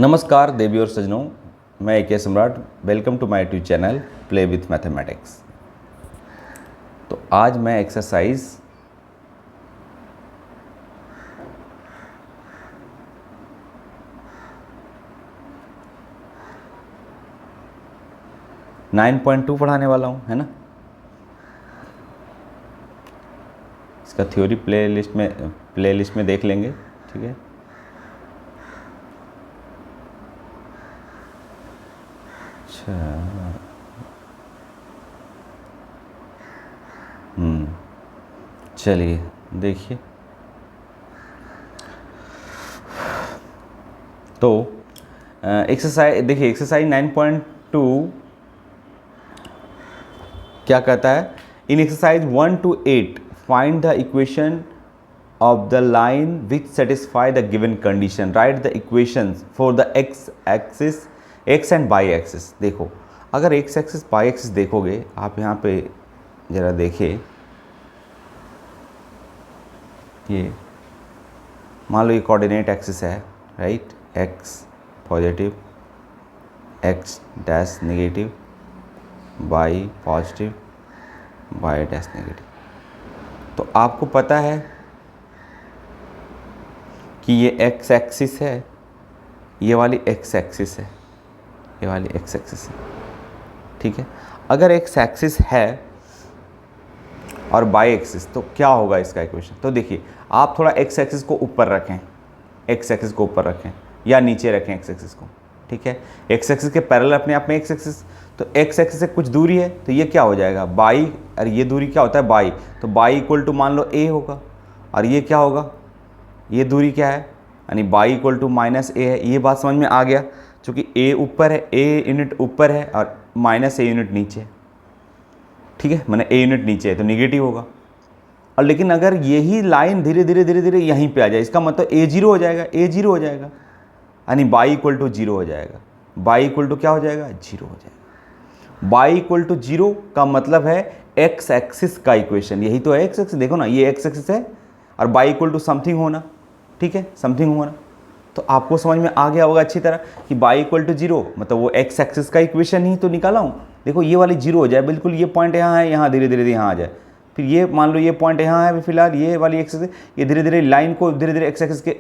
नमस्कार देवी और सज्जनों, मैं A K. Samrat. Welcome to my YouTube channel play with mathematics. तो आज मैं एक्सरसाइज नाइन पॉइंट टू पढ़ाने वाला हूँ, है ना। इसका थ्योरी प्लेलिस्ट में देख लेंगे, ठीक है। चलिए देखिए। तो एक्सरसाइज 9.2 क्या कहता है। In exercise 1 to 8 find the equation of the line which satisfy the given condition. Write the equations for the X axis, X and Y axis. देखो, अगर एक्स एक्सिस बाई एक्सिस देखोगे आप यहाँ पे ज़रा देखिए, ये मान लो ये कोऑर्डिनेट एक्सिस है, right. X positive, x dash negative, by positive, by dash negative. तो आपको पता है कि ये एक्स एक्सिस है, ये वाली एक्स एक्सिस है, ये वाली एक्स एक्सिस है, ठीक है। अगर एक्स एक्सिस है और बाई एक्सिस, तो क्या होगा इसका इक्वेशन। तो देखिए, आप थोड़ा एक्स एक्सिस को ऊपर रखें, एक्स एक्सिस को ऊपर रखें या नीचे रखें एक्स एक्सिस को, ठीक है। एक्स एक्सिस के पैरेलल अपने आप में एक्स एक्सिस, तो एक्स एक्सिस से कुछ दूरी है तो ये क्या हो जाएगा, बाई। और ये दूरी क्या होता है, बाई। तो बाई इक्वल टू मान लो ए होगा, और ये क्या होगा, ये दूरी क्या है, यानी बाई इक्वल टू माइनस ए है। ये बात समझ में आ गया, चूँकि ए ऊपर है, ए यूनिट ऊपर है और माइनस ए यूनिट नीचे है, ठीक है। मैंने ए यूनिट नीचे है तो निगेटिव होगा। और लेकिन अगर यही लाइन धीरे धीरे यहीं पे आ जाए, इसका मतलब ए जीरो हो जाएगा, ए जीरो हो जाएगा, यानी बाई इक्वल टू जीरो हो जाएगा। बाई इक्वल टू क्या हो जाएगा, जीरो हो जाएगा। बाई इक्वल टू जीरो का मतलब है एक्स एक्सिस का इक्वेशन, यही तो है एक्स एक्सिस। देखो ना, ये एक्स एक्सिस है और बाई इक्वल टू समथिंग होना, ठीक है, समथिंग होना। तो आपको समझ में आ गया होगा अच्छी तरह कि बाई इक्वल टू जीरो मतलब वो एक्स एक्सिस का इक्वेशन ही तो निकाला हूँ। देखो, ये वाली जीरो हो जाए बिल्कुल, ये पॉइंट यहाँ है, यहाँ धीरे धीरे यहाँ आ जाए। फिर ये मान लो ये पॉइंट यहाँ है, फिलहाल ये वाली एक्सिस, ये धीरे धीरे लाइन को धीरे धीरे एक्स एक्सिस के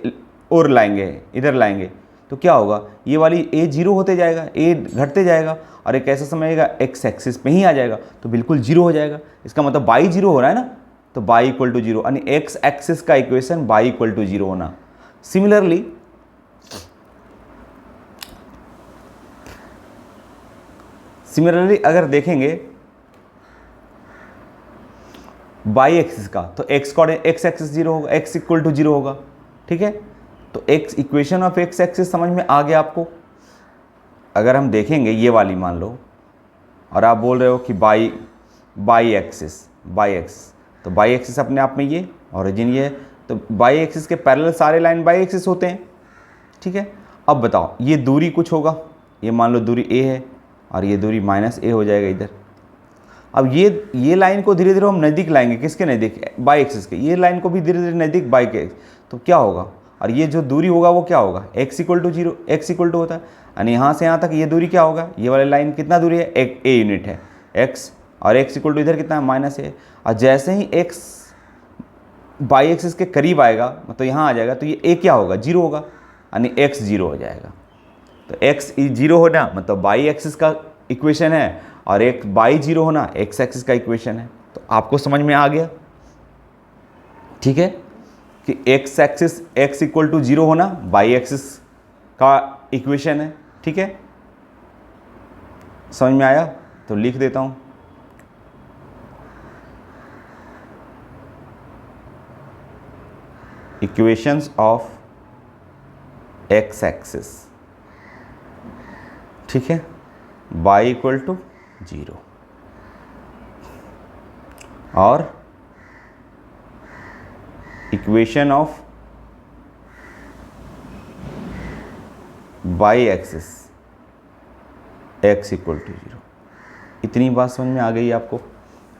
और लाएंगे, इधर लाएंगे, तो क्या होगा, ये वाली ए जीरो होते जाएगा, ए घटते जाएगा, और एक ऐसा समय आएगा एक्स एक्सिस पे ही आ जाएगा तो बिल्कुल जीरो हो जाएगा। इसका मतलब बाई जीरो हो रहा है ना, तो बाई इक्वल टू जीरो, यानी एक्स एक्सिस का equation Y equal to zero होना। सिमिलरली अगर देखेंगे बाई एक्सिस का, तो एक्स एक्सिस जीरो होगा, एक्स इक्वल टू जीरो होगा, ठीक है। तो X equation of X axis समझ में आ गया आपको। अगर हम देखेंगे ये वाली मान लो, और आप बोल रहे हो कि बाई एक्सिस, तो बाई एक्सिस अपने आप में ये ऑरिजिन ये है, तो बाई एक्सिस के पैरेलल सारे लाइन बाई एक्सिस होते हैं, ठीक है। अब बताओ, ये दूरी कुछ होगा, ये मान लो दूरी ए है और ये दूरी माइनस ए हो जाएगा इधर। अब ये लाइन को धीरे धीरे हम नज़दीक लाएंगे, किसके नज़दीक, बाई एक्सिस के। ये लाइन को भी धीरे धीरे नज़दीक बाई के, तो क्या होगा, और ये जो दूरी होगा वो क्या होगा, X equal to zero, X equal to होता है, यानी यहाँ से यहाँ तक ये दूरी क्या होगा, ये वाली लाइन कितना दूरी है, एक ए यूनिट है एक्स, और एक्स इक्वल टू इधर कितना है, माइनस ए। और जैसे ही एक्स बाई एक्सिस के करीब आएगा, मतलब यहाँ आ जाएगा, तो ये ए क्या होगा, जीरो होगा, यानी एक्स जीरो हो जाएगा। तो एक्स जीरो होना मतलब बाई एक्सिस का इक्वेशन है, और एक बाई जीरो होना एक्स एक्सिस का इक्वेशन है। तो आपको समझ में आ गया, ठीक है, कि X axis X equal to zero होना बाई एक्सिस का इक्वेशन है, ठीक है। समझ में आया, तो लिख देता हूं, इक्वेशंस ऑफ एक्स एक्सिस, ठीक है, बाई इक्वल टू जीरो, और equation of Y axis X equal to zero. इतनी बात समझ में आ गई आपको,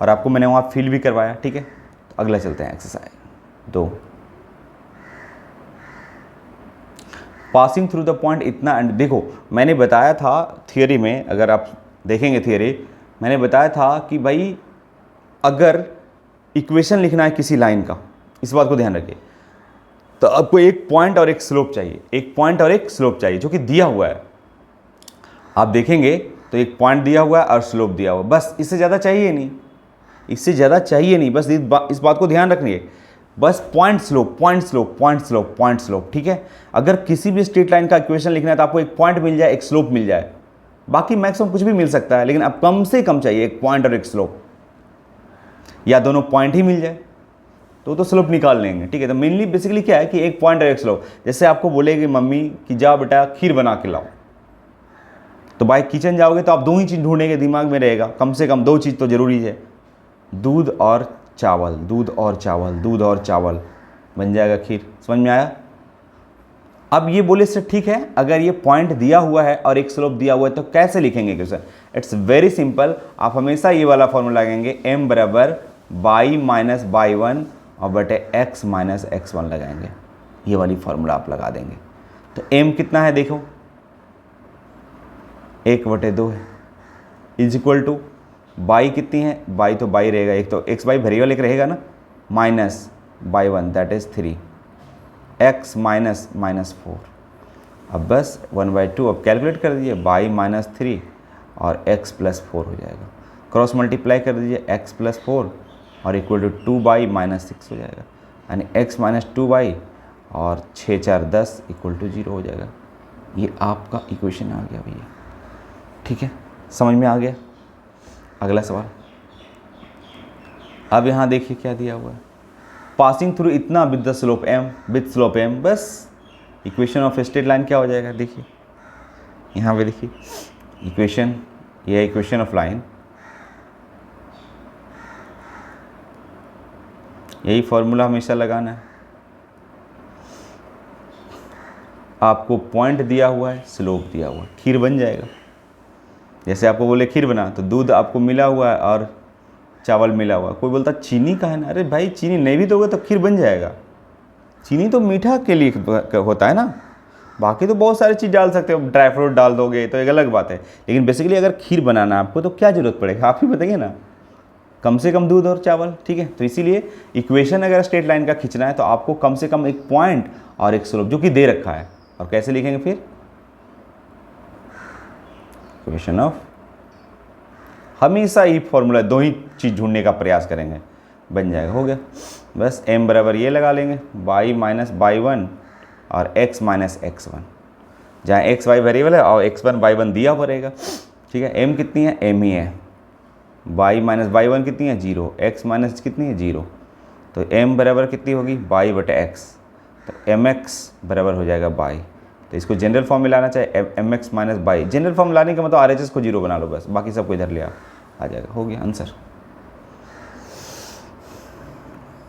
और आपको मैंने वहाँ फिल भी करवाया, ठीक है। तो अगला चलते हैं exercise 2। Passing through the point इतना, एंड देखो मैंने बताया था थियोरी में, अगर आप देखेंगे थियोरी, मैंने बताया था कि भाई अगर इक्वेशन लिखना है किसी लाइन का, इस बात को ध्यान रखिए, तो आपको एक पॉइंट और एक स्लोप चाहिए, एक पॉइंट और एक स्लोप चाहिए जो कि दिया हुआ है। आप देखेंगे तो एक पॉइंट दिया हुआ है और स्लोप दिया हुआ है, बस इससे ज़्यादा चाहिए नहीं, इससे ज़्यादा चाहिए नहीं, बस इस बात को ध्यान रखिए, बस point slope point slope point slope point slope, ठीक है। अगर किसी भी स्ट्रेट लाइन का इक्वेशन लिखना है तो आपको एक पॉइंट मिल जाए, एक स्लोप मिल जाए, बाकी मैक्सिमम कुछ भी मिल सकता है, लेकिन अब कम से कम चाहिए एक पॉइंट और एक स्लोप, या दोनों पॉइंट ही मिल जाए तो स्लोप निकाल लेंगे, ठीक है। तो मेनली बेसिकली क्या है कि एक पॉइंट और एक स्लोप, जैसे आपको बोलेगी मम्मी कि जाओ बेटा खीर बना के लाओ, तो भाई किचन जाओगे तो आप दो ही चीज़ ढूंढने के दिमाग में रहेगा, कम से कम दो चीज़ तो जरूरी है, दूध और चावल, दूध और चावल, दूध और चावल, बन जाएगा खीर। समझ में आया? अब ये बोले से ठीक है, अगर ये पॉइंट दिया हुआ है और एक स्लोप दिया हुआ है तो कैसे लिखेंगे क्वेश्चन? इट्स वेरी सिंपल, आप हमेशा ये वाला फॉर्मूला लगाएंगे, m बराबर बाई माइनस बाई वन और बटे x माइनस एक्स वन लगाएंगे, ये वाली फॉर्मूला आप लगा देंगे। तो m कितना है देखो, 1/2 है, इज इक्वल टू बाई कितनी है, बाई तो बाई रहेगा, एक तो x बाई वेरिएबल एक रहेगा ना, minus by one that is 3, x minus minus 4, अब बस 1/2, अब कैलकुलेट कर दीजिए, बाई माइनस 3 और x प्लस 4 हो जाएगा, क्रॉस मल्टीप्लाई कर दीजिए, x प्लस 4 और इक्वल टू 2 बाई माइनस 6 हो जाएगा, यानी x माइनस 2 बाई और 6 4 10 इक्वल टू 0 हो जाएगा। ये आपका इक्वेशन आ गया भैया, ठीक है, समझ में आ गया। अगला सवाल, अब यहाँ देखिए क्या दिया हुआ है, पासिंग थ्रू इतना with the slope m, with slope m, बस इक्वेशन ऑफ स्ट्रेट लाइन क्या हो जाएगा, देखिए यहाँ पे देखिए इक्वेशन, ये इक्वेशन ऑफ लाइन, यही फॉर्मूला हमेशा लगाना है। आपको पॉइंट दिया हुआ है, स्लोप दिया हुआ है, खीर बन जाएगा। जैसे आपको बोले खीर बना, तो दूध आपको मिला हुआ है और चावल मिला हुआ है, कोई बोलता चीनी का है ना, अरे भाई चीनी नहीं भी दोगे तो खीर बन जाएगा, चीनी तो मीठा के लिए होता है ना, बाकी तो बहुत सारी चीज़ डाल सकते हो, ड्राई फ्रूट डाल दोगे तो एक अलग बात है, लेकिन बेसिकली अगर खीर बनाना है आपको तो क्या ज़रूरत पड़ेगा, आप ही बताइए ना, कम से कम दूध और चावल, ठीक है। तो इसीलिए इक्वेशन अगर स्ट्रेट लाइन का खींचना है तो आपको कम से कम एक पॉइंट और एक स्लोप जो कि दे रखा है, और कैसे लिखेंगे फिर, इक्वेशन ऑफ, हमेशा ही फॉर्मूला दो ही चीज़ ढूंढने का प्रयास करेंगे, बन जाएगा, हो गया। बस m बराबर ये लगा लेंगे, बाई माइनस बाई वन और x माइनस एक्स वन, जहाँ x y वेरिएबल है और x1 बाई वन दिया हुआ रहेगा, ठीक है। m कितनी है, m ही है, बाई माइनस बाई वन कितनी है 0, x माइनस कितनी है 0, तो m बराबर कितनी होगी बाई बटे x, तो mx बराबर हो जाएगा बाई, तो इसको जनरल फॉर्म में लाना चाहिए, mx minus by, general form लाने का मतलब RHS को 0 बना लो बस, बाकी सबको इधर ले आ जाएगा, हो गया आंसर।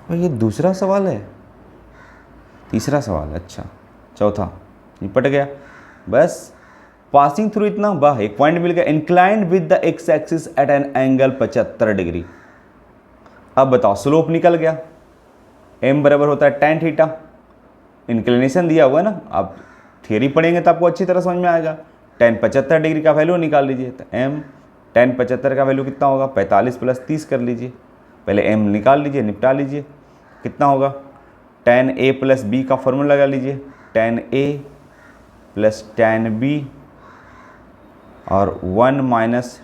और ये दूसरा सवाल है, तीसरा सवाल, अच्छा चौथा निपट गया, बस पासिंग थ्रू इतना, वाह एक पॉइंट मिल गया, inclined with the X axis at an angle 75 degree. अब बताओ स्लोप निकल गया, m बराबर होता है tan थीटा, इंक्लिनेशन दिया हुआ है ना, आप थियरी पढ़ेंगे तो आपको अच्छी तरह समझ में आएगा। tan 75 डिग्री का वैल्यू निकाल लीजिए, तो m tan 75 का वैल्यू कितना होगा, 45 प्लस 30 कर लीजिए, पहले m निकाल लीजिए, निपटा लीजिए, कितना होगा, tan a प्लस b का फॉर्मूला लगा लीजिए, tan a plus tan b और 1 minus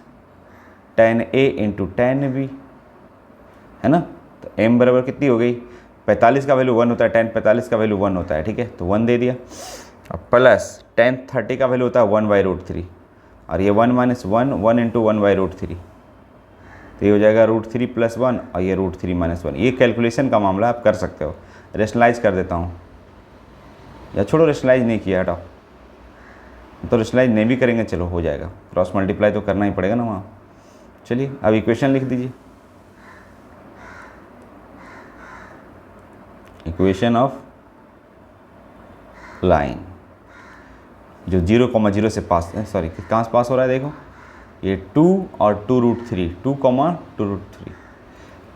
tan a into tan b, है ना। तो m बराबर कितनी हो गई, 45 का वैल्यू 1 होता है, tan 45 का वैल्यू 1 होता है, ठीक है, तो 1 दे दिया, अब प्लस tan 30 का वैल्यू होता है 1/√3, और ये 1 माइनस 1 इंटू 1/√3, तो ये हो जाएगा √3 प्लस 1 और ये √3 माइनस 1। ये कैलकुलेशन का मामला आप कर सकते हो, रेशनलाइज कर देता हूँ, या छोड़ो रेशनलाइज नहीं किया, हटाओ, तो रेशनलाइज नहीं भी करेंगे, चलो हो जाएगा, क्रॉस मल्टीप्लाई तो करना ही पड़ेगा ना वहाँ। चलिए अब इक्वेशन लिख दीजिए, इक्वेशन ऑफ लाइन जो 0,0 से पास है, सॉरी कहाँ से पास हो रहा है, देखो ये 2 और 2√3, 2,2√3,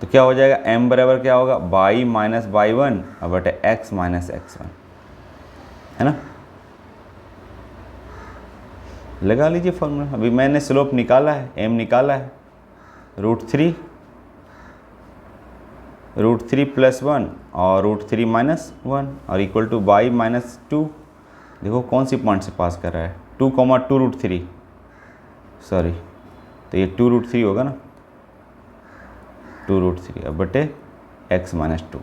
तो क्या हो जाएगा, m बराबर क्या होगा, बाई माइनस बाई वन और बटे x माइनस एक्स वन, है ना। लगा लीजिए फॉर्मूला। अभी मैंने स्लोप निकाला है, m निकाला है, √3 √3 + 1 और √3 - 1 और इक्वल टू y -2। देखो कौन सी पॉइंट से पास कर रहा है, 2, 2 √3, सॉरी, तो ये 2 √3 होगा ना, 2 √3 अब बटे x - 2।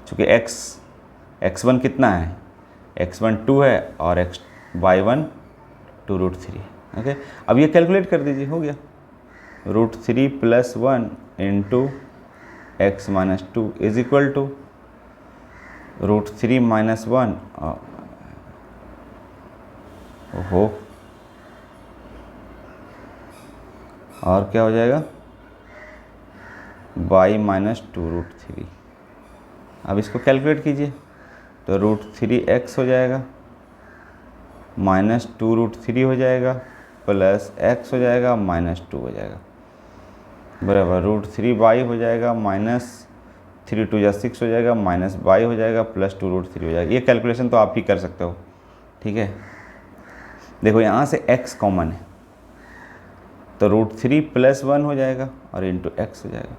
चूँकि x1 कितना है, x1 2 है और y1 2 √3। ओके, अब ये कैलकुलेट कर दीजिए, हो गया √3 + 1 × x - 2 इज इक्वल टू √3 - 1 ओहो, और क्या हो जाएगा, y - 2 √3। अब इसको कैलकुलेट कीजिए तो √3x हो जाएगा, -2 √3 हो जाएगा, प्लस x हो जाएगा, -2 हो जाएगा, बराबर √3y हो जाएगा, -3 2 = 6 हो जाएगा, -y हो जाएगा, +2 √3 हो जाएगा। ये कैलकुलेशन तो आप ही कर सकते हो, ठीक है। देखो यहाँ से x कॉमन है तो √3 + 1 हो जाएगा और इंटू x हो जाएगा,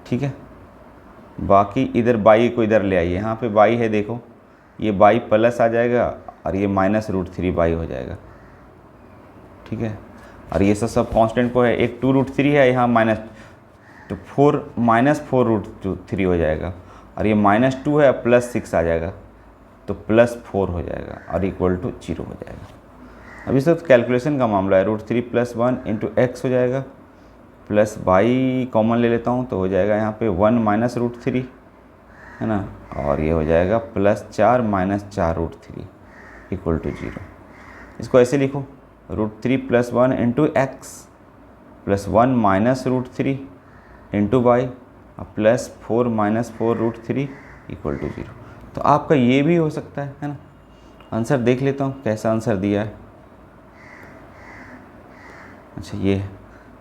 ठीक है। बाकी इधर y को इधर ले आइए, यहाँ पे y है, देखो ये y प्लस आ जाएगा और ये -√3y हो जाएगा, ठीक है। और ये सब कांस्टेंट को है, एक 2 √3 है यहाँ माइनस, तो 4 -4 √3 हो जाएगा और ये -2 है, +6 आ जाएगा तो +4 हो जाएगा और इक्वल टू 0 हो जाएगा। अब इस वक्त कैलकुलेशन का मामला है, √3 + 1 × x हो जाएगा, प्लस y कॉमन ले लेता हूँ तो हो जाएगा यहाँ पे 1 - √3 है ना, और ये हो जाएगा +4 - 4 √3 इक्वल टू 0। इसको ऐसे लिखो, √3 + 1 × x plus 1 - √3 × y plus 4 - 4 √3 equal to 0। तो आपका ये भी हो सकता है ना। आंसर देख लेता हूँ कैसा आंसर दिया है। अच्छा, ये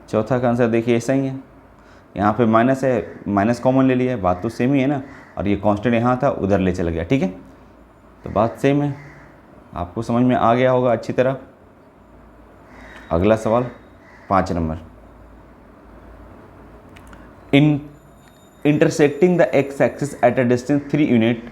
चौथा का आंसर देखिए ऐसा ही है, यहाँ पे माइनस है, माइनस कॉमन ले लिया है, बात तो सेम ही है ना, और ये कांस्टेंट यहाँ था उधर ले चला गया, ठीक है, तो बात सेम है। आपको समझ में आ गया होगा अच्छी तरह। अगला सवाल 5 number, in intersecting the x axis at a distance 3 unit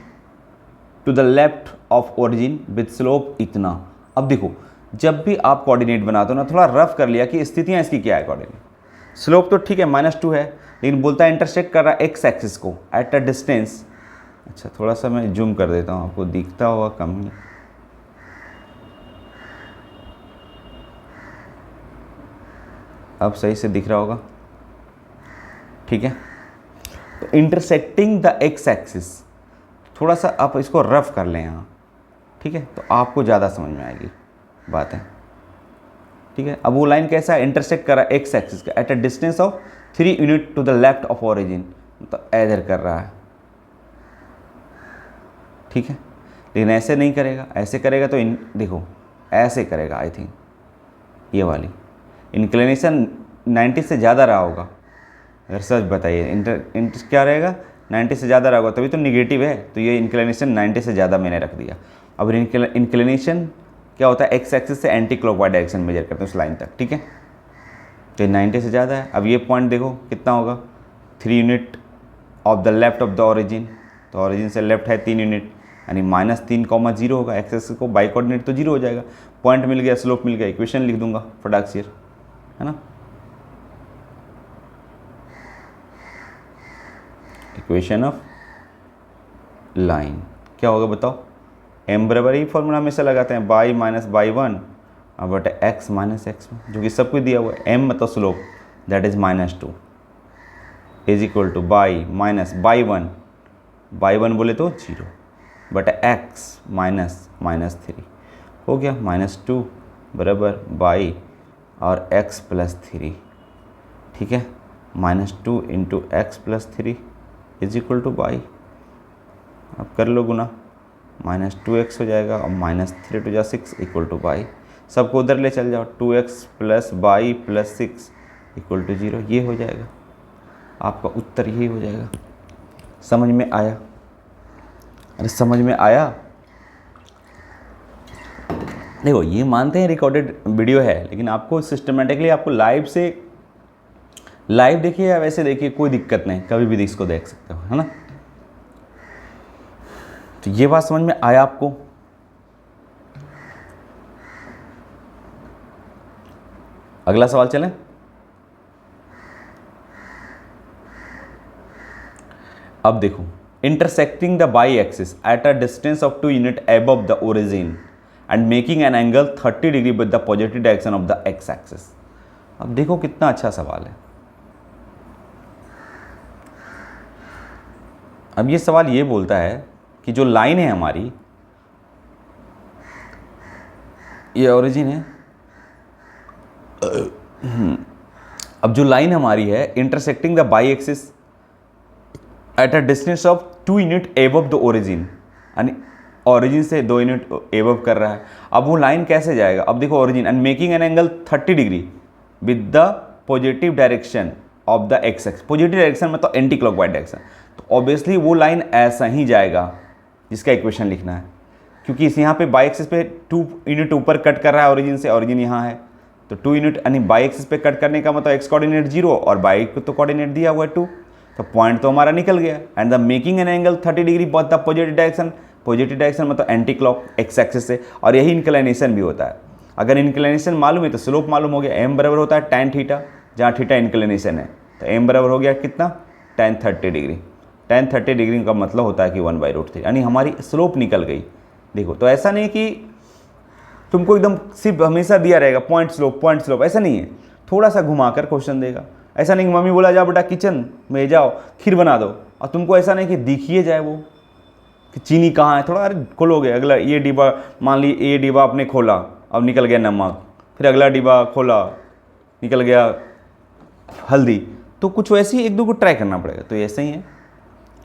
to the left of origin with slope इतना। अब देखो, जब भी आप कोऑर्डिनेट बनाते हो ना, थोड़ा रफ कर लिया कि स्थितियाँ इसकी क्या है। कोऑर्डिनेट स्लोप तो ठीक है -2 है, लेकिन बोलता है इंटरसेक्ट कर रहा है x एक्सिस को एट अ डिस्टेंस। अच्छा, थोड़ा सा मैं जूम कर देता हूँ, आपको दिखता होगा कम ही। अब सही से दिख रहा होगा, ठीक है। तो इंटरसेक्टिंग द x एक्सिस, थोड़ा सा आप इसको रफ कर लें यहाँ, ठीक है, तो आपको ज़्यादा समझ में आएगी बात है, ठीक है। अब वो लाइन कैसा है, इंटरसेक्ट कर रहा है x एक्सिस का at a distance of 3 unit to the left of origin, तो इधर कर रहा है, ठीक है। लेकिन ऐसे नहीं करेगा, ऐसे करेगा तो देखो ऐसे करेगा, आई थिंक ये वाली इंक्लिनेशन 90 से ज़्यादा रहा होगा, अगर सच बताइए क्या रहेगा, 90 से ज़्यादा रहा होगा, तभी तो निगेटिव है, तो ये इंक्लिनेशन 90 से ज़्यादा मैंने रख दिया। अब इंक्लिनेशन क्या होता है, एक्स एक्सिस से एंटी क्लॉकवाइज डायरेक्शन मेजर करते हैं उस लाइन तक, ठीक है, तो 90 से ज़्यादा है। अब ये पॉइंट देखो कितना होगा, 3 unit of the left of the origin, तो ओरिजिन से लेफ्ट है 3 यूनिट, यानी -3, 0 होगा, एक्स एक्सिस को बाई कोऑर्डिनेट तो 0 हो जाएगा। पॉइंट मिल गया, स्लोप मिल गया, इक्वेशन लिख दूंगा फटाक से, है ना। इक्वेशन ऑफ लाइन क्या होगा बताओ, m बराबर ही फॉर्मूला हमेशा लगाते हैं, y - y1 but x - x1, जो कि सब कुछ दिया हुआ है। m मतलब slope, that is -2 is equal to y - y1 बोले तो 0 बट x -3 हो गया, -2 बराबर y और x + 3, ठीक है, -2 × x + 3 is equal to y। अब कर लो गुना, -2x हो जाएगा और -3 2 = 6 इक्वल टू y। सबको उधर ले चल जाओ, 2x + y + 6 इक्वल टू 0, ये हो जाएगा आपका उत्तर, यही हो जाएगा। समझ में आया? अरे समझ में आया? देखो ये मानते हैं रिकॉर्डेड वीडियो है, लेकिन आपको सिस्टमेटिकली आपको लाइव देखिए या वैसे देखिए कोई दिक्कत नहीं, कभी भी इसको देख सकते हो, है ना। तो ये बात समझ में आया आपको। अगला सवाल चलें। अब देखो, intersecting the by axis at a distance of 2 unit above the origin and making an angle 30 degree with the positive direction of the X axis. अब देखो कितना अच्छा सवाल है। अब ये सवाल ये बोलता है कि जो लाइन है हमारी, ये ओरिजिन है, अब जो लाइन हमारी है intersecting the by axis at a distance of 2 unit above the origin, यानी ओरिजिन से 2 यूनिट एबव कर रहा है। अब वो लाइन कैसे जाएगा, अब देखो origin and making an angle 30 degree with the positive direction of the x x. Positive direction मतलब एंटी क्लॉकवाइज डायरेक्शन, तो ऑब्वियसली वो लाइन ऐसा ही जाएगा जिसका इक्वेशन लिखना है, क्योंकि इस यहाँ पे बाई एक्सिस पे 2 यूनिट ऊपर कट कर रहा है ओरिजिन से, ओरिजिन यहाँ है तो 2 यूनिट, यानी बाई एक्सिस पे कट करने का मतलब एक्स कोऑर्डिनेट 0 और बाई को तो कोऑर्डिनेट दिया हुआ है 2, तो पॉइंट तो हमारा निकल गया। And the making an angle 30 degree the positive direction, positive direction मतलब एंटी क्लॉक एक्स एक्सिस से, और यही इंक्लिनेशन भी होता है। अगर इंक्लिनेशन मालूम है तो स्लोप मालूम हो गया, एम बराबर होता है tan थीटा, जहाँ थीटा इंक्लिनेशन है, तो एम बराबर हो गया कितना, tan 30 डिग्री। tan 30 डिग्री का मतलब होता है कि 1/√3, यानी हमारी स्लोप निकल गई। देखो तो ऐसा नहीं कि तुमको एकदम सिर्फ हमेशा दिया रहेगा पॉइंट स्लोप, ऐसा नहीं है, थोड़ा सा घुमाकर क्वेश्चन देगा। ऐसा नहीं कि मम्मी बोला जाओ बेटा किचन में जाओ खीर बना दो, और तुमको ऐसा नहीं कि दिखिए जाए वो कि चीनी कहाँ है, थोड़ा अरे खोलोगे, अगला ये डिब्बा, मान ली ये डिब्बा आपने खोला, अब निकल गया नमक, फिर अगला डिब्बा खोला निकल गया हल्दी, तो कुछ वैसे ही 1-2 को ट्राई करना पड़ेगा। तो ऐसे ही है,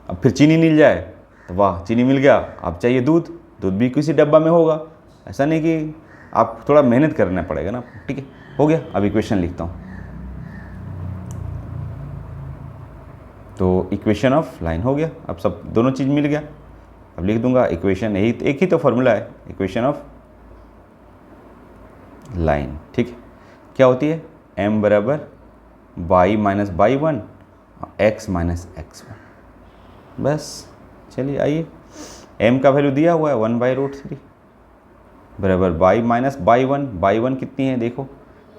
अब फिर चीनी मिल जाए तो वाह चीनी मिल गया, अब चाहिए दूध भी किसी डब्बा में होगा, ऐसा नहीं कि आप थोड़ा मेहनत करना पड़ेगा ना। ठीक है, हो गया। अब इक्वेशन लिखता हूँ, तो इक्वेशन ऑफ लाइन हो गया, अब सब दोनों चीज़ मिल गया। अब लिख दूंगा इक्वेशन, यही एक ही तो फॉर्मूला है, इक्वेशन ऑफ लाइन। ठीक है, क्या होती है, m बराबर y minus y1 x minus x1। बस चलिए आइए, m का वैल्यू दिया हुआ है 1/√3 बराबर y माइनस y1 कितनी है देखो,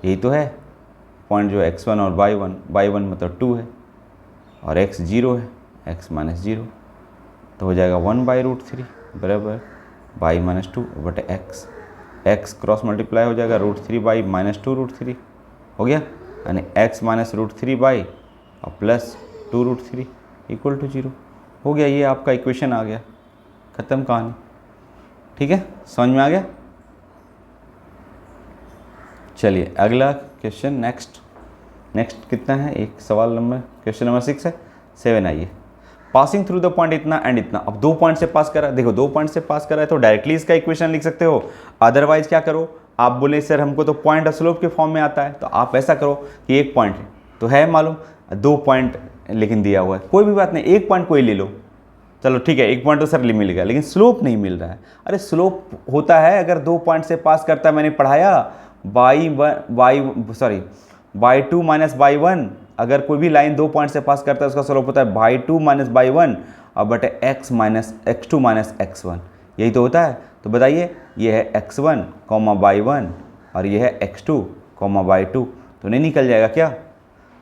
यही तो है पॉइंट जो x1 और y1 मतलब 2 है और x 0 है, x माइनस 0, तो हो जाएगा 1/√3 बराबर y माइनस 2 बटे x क्रॉस मल्टीप्लाई हो जाएगा √3 बाई माइनस 2√3 हो गया, यानी x माइनस √3 बाई और प्लस 2√3 इक्वल टू 0 हो गया। ये आपका इक्वेशन आ गया, ख़त्म कहानी। ठीक है, समझ में आ गया। चलिए अगला क्वेश्चन, नेक्स्ट कितना है, एक सवाल नंबर, क्वेश्चन नंबर 6 है 7। आइए, पासिंग थ्रू द पॉइंट इतना एंड इतना। अब 2 पॉइंट से पास करा है, देखो 2 पॉइंट से पास करा है तो डायरेक्टली इसका इक्वेशन लिख सकते हो, अदरवाइज क्या करो, आप बोले सर हमको तो पॉइंट और स्लोप के फॉर्म में आता है, तो आप ऐसा करो कि एक पॉइंट तो है मालूम, 2 पॉइंट लेकिन दिया हुआ है, कोई भी बात नहीं, एक पॉइंट कोई ले लो, चलो ठीक है, एक पॉइंट तो सर मिल गया, लेकिन स्लोप नहीं मिल रहा है। अरे स्लोप होता है अगर 2 पॉइंट से पास करता है, मैंने पढ़ाया y2 माइनस y1, अगर कोई भी लाइन 2 पॉइंट से पास करता है उसका स्लोप होता है y2 माइनस y1 और बटे x minus x2 minus x1, यही तो होता है। तो बताइए, ये है x1 y1 और ये है x2 y2, तो नहीं निकल जाएगा क्या,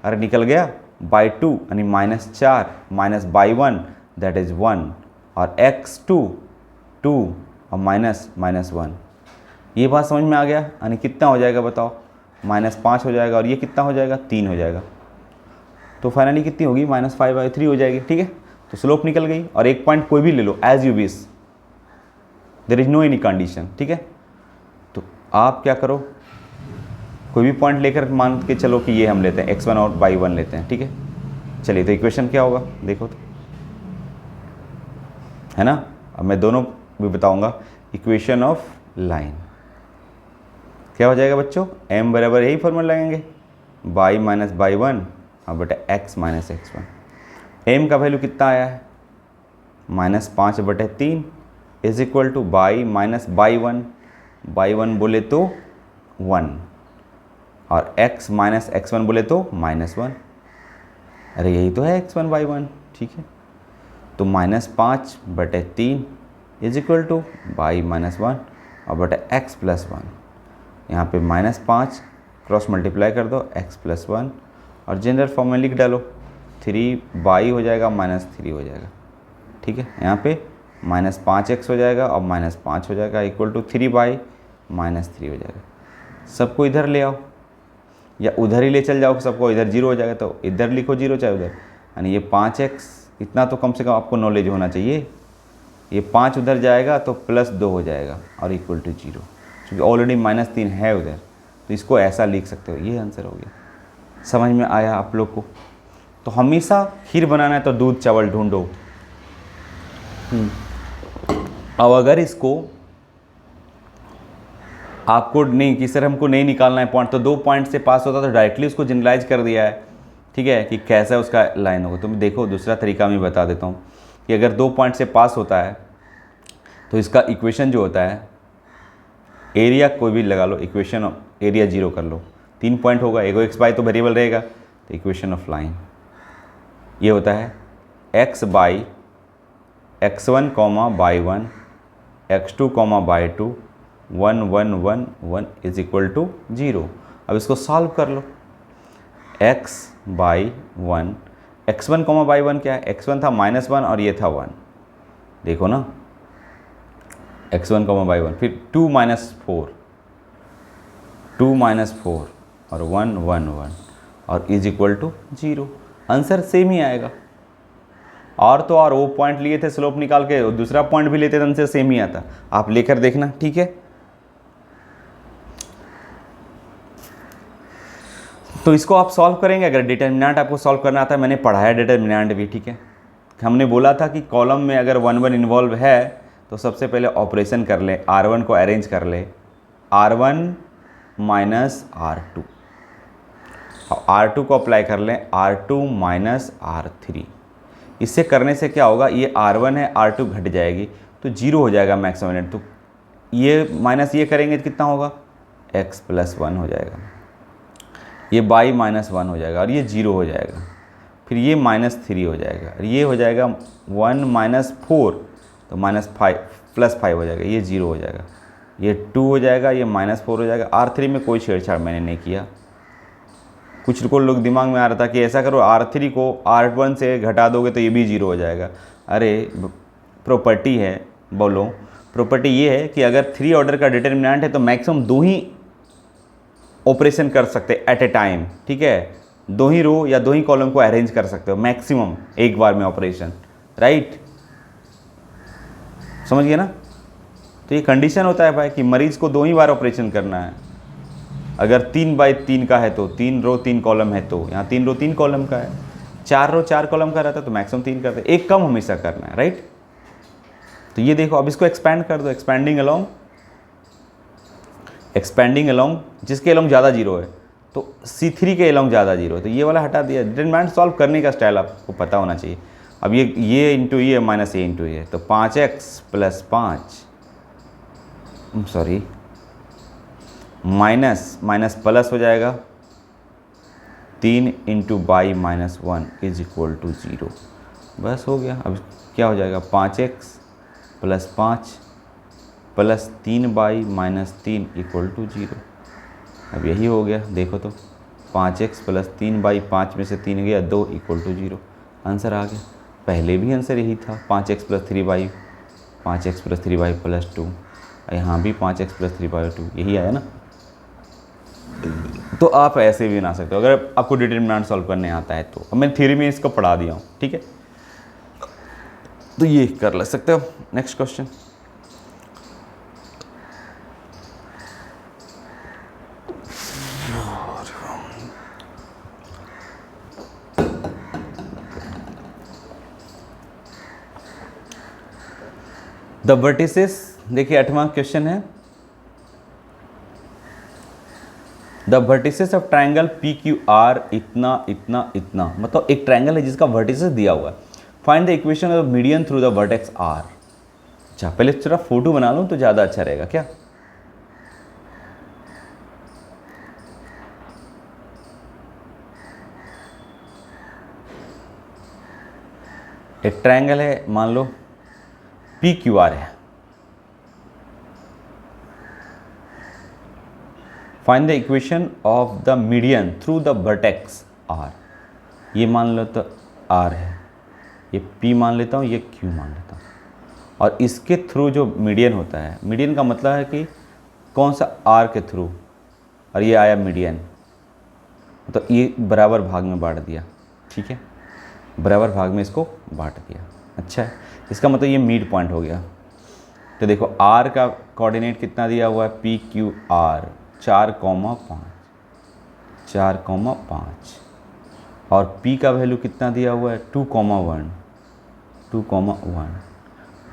अरे निकल गया, y2 यानी -4 माइनस y1 दैट इज़ 1 और x2 2 और -1। ये बात समझ में आ गया, यानी कितना हो जाएगा बताओ, -5 हो जाएगा, और ये कितना हो जाएगा, 3 हो जाएगा, तो फाइनली कितनी होगी, -5/3 हो जाएगी। ठीक है, तो स्लोप निकल गई, और एक पॉइंट कोई भी ले लो as you wish, there is no any condition. ठीक है, तो आप क्या करो, कोई भी पॉइंट लेकर मान के चलो कि ये हम लेते हैं x1 और y1 लेते हैं। ठीक है, चलिए तो इक्वेशन क्या होगा देखो तो, है ना। अब मैं दोनों भी बताऊंगा, इक्वेशन ऑफ लाइन क्या हो जाएगा बच्चों, m बराबर यही फॉर्मूला लगेंगे y माइनस y1 और बटे x माइनस x1। m का वैल्यू कितना आया है, -5/3 is equal to y minus y1 y1 बोले तो 1 और x माइनस x1 बोले तो -1। अरे यही तो है x1 y1, ठीक है। तो -5/3 इज इक्वल टू y -1 और बटे x + 1। यहाँ पे -5 क्रॉस मल्टीप्लाई कर दो x + 1 और जनरल फॉर्म में लिख डालो 3y हो जाएगा -3 हो जाएगा, ठीक है। यहाँ पे -5x हो जाएगा और -5 हो जाएगा इक्वल टू 3y -3 हो जाएगा। सबको इधर ले आओ या उधर ही ले चल जाओ, सबको इधर 0 हो जाएगा तो इधर लिखो 0 चाहे उधर, यानी ये 5x, इतना तो कम से कम आपको नॉलेज होना चाहिए। ये 5 उधर जाएगा तो +2 हो जाएगा और इक्वल टू 0, क्योंकि ऑलरेडी -3 है उधर, तो इसको ऐसा लिख सकते हो। ये आंसर हो गया। समझ में आया आप लोग को? तो हमेशा खीर बनाना है तो दूध चावल ढूंढो। अब अगर इसको आपको नहीं कि सर हमको नहीं निकालना है पॉइंट, तो 2 पॉइंट से पास होता तो डायरेक्टली उसको जनरलाइज कर दिया है, ठीक है, कि कैसा उसका लाइन होगा। तो देखो दूसरा तरीका मैं बता देता हूँ कि अगर 2 पॉइंट से पास होता है तो इसका इक्वेशन जो होता है, एरिया कोई भी लगा लो, इक्वेशन एरिया 0 कर लो। 3 पॉइंट होगा, एगो x बाई तो वेरिएबल रहेगा, तो इक्वेशन ऑफ लाइन ये होता है x by x1, y1, x2, y2, 1 1 1 1 is equal to 0। अब इसको सॉल्व कर लो। x बाई 1, x1, y1 क्या है? x1 था -1 और ये था 1, देखो ना, x1, y1, फिर 2 -4, 2 -4 और 1 1 1 और is equal to 0। Answer same ही आएगा। और तो और वो पॉइंट लिए थे स्लोप निकाल के, दूसरा पॉइंट भी लेते थे, आंसर सेम ही आता। आप लेकर देखना, ठीक है। तो इसको आप सॉल्व करेंगे। अगर डिटर्मिनेंट आपको सॉल्व करना आता है, मैंने पढ़ाया डिटर्मिनेंट भी, ठीक है। हमने बोला था कि कॉलम में अगर 1 1 इन्वॉल्व है तो सबसे पहले ऑपरेशन कर ले, R1 को अरेंज कर ले, R1 माइनस R2, और R2 को अप्लाई कर लें, R2 माइनस R3। इससे करने से क्या होगा, ये R1 है, R2 घट जाएगी तो 0 हो जाएगा मैक्सिमम। तो ये माइनस ये करेंगे तो कितना होगा, x + 1 हो जाएगा, ये y -1 हो जाएगा और ये 0 हो जाएगा। फिर ये -3 हो जाएगा और ये हो जाएगा 1 -4 तो -5 +5 हो जाएगा, ये 0 हो जाएगा, ये 2 हो जाएगा, ये -4 हो जाएगा। R3 में कोई छेड़छाड़ मैंने नहीं किया। कुछ को लोग दिमाग में आ रहा था कि ऐसा करो R3 को R1 से घटा दोगे तो ये भी 0 हो जाएगा। अरे प्रॉपर्टी है, बोलो प्रॉपर्टी ये है कि अगर 3 ऑर्डर का डिटर्मिनेंट है तो मैक्सिमम 2 ही ऑपरेशन कर सकते एट ए टाइम, ठीक है। 2 ही रो या 2 ही कॉलम को अरेंज कर सकते हो मैक्सिमम एक बार में ऑपरेशन, राइट, समझ गए ना। तो ये कंडीशन होता है भाई कि मरीज को 2 ही बार ऑपरेशन करना है। अगर 3/3 का है तो 3 रो 3 कॉलम है, तो यहाँ 3 रो 3 कॉलम का है। 4 रो 4 कॉलम का रहता है तो मैक्सिमम 3 करते, एक कम हमेशा करना है, राइट। तो ये देखो, अब इसको एक्सपैंड कर दो, एक्सपेंडिंग अलोंग जिसके अलोंग ज़्यादा 0 है, तो C3 के अलोंग ज़्यादा 0 है, तो ये वाला हटा दिया। डिटरमिनेंट सॉल्व करने का स्टाइल आपको पता होना चाहिए। अब ये इंटू ये माइनस ये इंटू ये, तो 5x + 5 सॉरी माइनस प्लस हो जाएगा 3 × y - 1 इज इक्वल टू 0। बस हो गया। अब क्या हो जाएगा, 5x + 5 + 3y - 3 इक्वल टू 0। अब यही हो गया, देखो तो 5x + 3y, 5 में से 3 गया 2 इक्वल टू 0। आंसर आ गया। पहले भी आंसर यही था, 5x + 3y, 5x + 3y + 2, यहाँ भी 5x + 3y 2, यही आया ना। तो आप ऐसे भी बना सकते हो अगर आपको डिटरमिनेंट सॉल्व करने आता है तो। अब मैं थ्योरी में इसको पढ़ा दिया हूँ, ठीक है, तो ये कर ले सकते हो। नेक्स्ट क्वेश्चन, द वर्टिसेस, देखिए 8वां क्वेश्चन है, the vertices of triangle PQR इतना इतना इतना, मतलब एक ट्राइंगल है जिसका वर्टिसेस दिया हुआ है। Find the equation of median through the vertex R। अच्छा, पहले थोड़ा फोटो बना लूँ तो ज़्यादा अच्छा रहेगा क्या। एक ट्रायंगल है, मान लो पी क्यू आर है। Find the equation of the median through the vertex R. ये मान लो तो आर है, ये पी मान लेता हूँ, ये क्यू मान लेता हूँ, और इसके थ्रू जो मीडियन होता है, मीडियन का मतलब है कि कौन सा आर के थ्रू, और ये आया मीडियन, तो ये बराबर भाग में बांट दिया। ठीक है, बराबर भाग में इसको बांट दिया। अच्छा है, इसका मतलब ये मिड पॉइंट हो गया। तो देखो आर का कोऑर्डिनेट कितना दिया हुआ है, पी क्यू आर 4,5, 4,5, और पी का वैल्यू कितना दिया हुआ है 2,1, 2,1,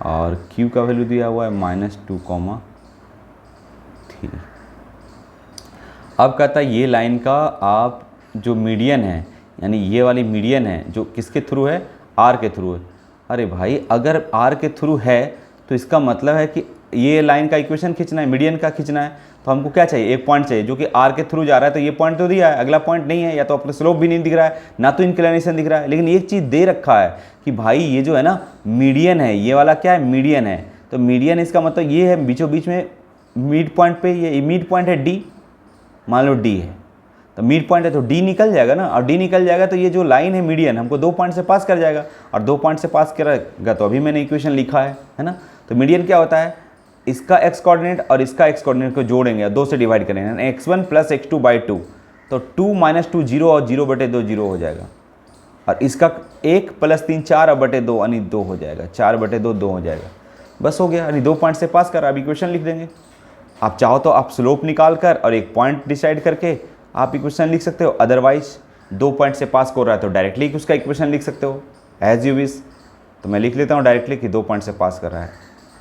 और क्यू का वैल्यू दिया हुआ है -2,3। अब कहता है ये लाइन का आप जो मीडियन है, यानी ये वाली मीडियन है जो किसके थ्रू है, आर के थ्रू है। अरे भाई अगर आर के थ्रू है तो इसका मतलब है कि ये लाइन का इक्वेशन खींचना है, मीडियन का खींचना है, तो हमको क्या चाहिए, एक पॉइंट चाहिए जो कि आर के थ्रू जा रहा है। तो ये पॉइंट तो दिया है, अगला पॉइंट नहीं है, या तो अपना स्लोप भी नहीं दिख रहा है, ना तो इंक्लिनेशन दिख रहा है, लेकिन एक चीज़ दे रखा है कि भाई ये जो है ना मीडियन है, ये वाला क्या है, मीडियन है। तो मीडियन इसका मतलब ये है बीचों बीच में मिड पॉइंट पे, ये मिड पॉइंट है डी, मान लो डी है, तो मिड पॉइंट है तो डी निकल जाएगा ना, और डी निकल जाएगा तो ये जो लाइन है मीडियन हमको 2 पॉइंट से पास कर जाएगा, और 2 पॉइंट से पास करेगा तो अभी मैंने इक्वेशन लिखा है ना। तो मीडियन क्या होता है, इसका एक्स कोऑर्डिनेट और इसका एक्स कोऑर्डिनेट को जोड़ेंगे, 2 से डिवाइड करेंगे, x1 + x2/2, तो 2 - 2 0 और 0/2 0 हो जाएगा, और इसका 1 + 3 4/2 यानी 2 हो जाएगा, 4/2 2 हो जाएगा, बस हो गया, यानी 2 पॉइंट से पास कर। अब इक्वेशन लिख देंगे। आप चाहो तो आप स्लोप निकाल कर और एक पॉइंट डिसाइड करके आप इक्वेशन लिख सकते हो, अदरवाइज 2 पॉइंट से पास कर रहा है तो डायरेक्टली उसका इक्वेशन लिख सकते हो, एज यू विश। तो मैं लिख लेता हूँ डायरेक्टली कि 2 पॉइंट से पास कर रहा है,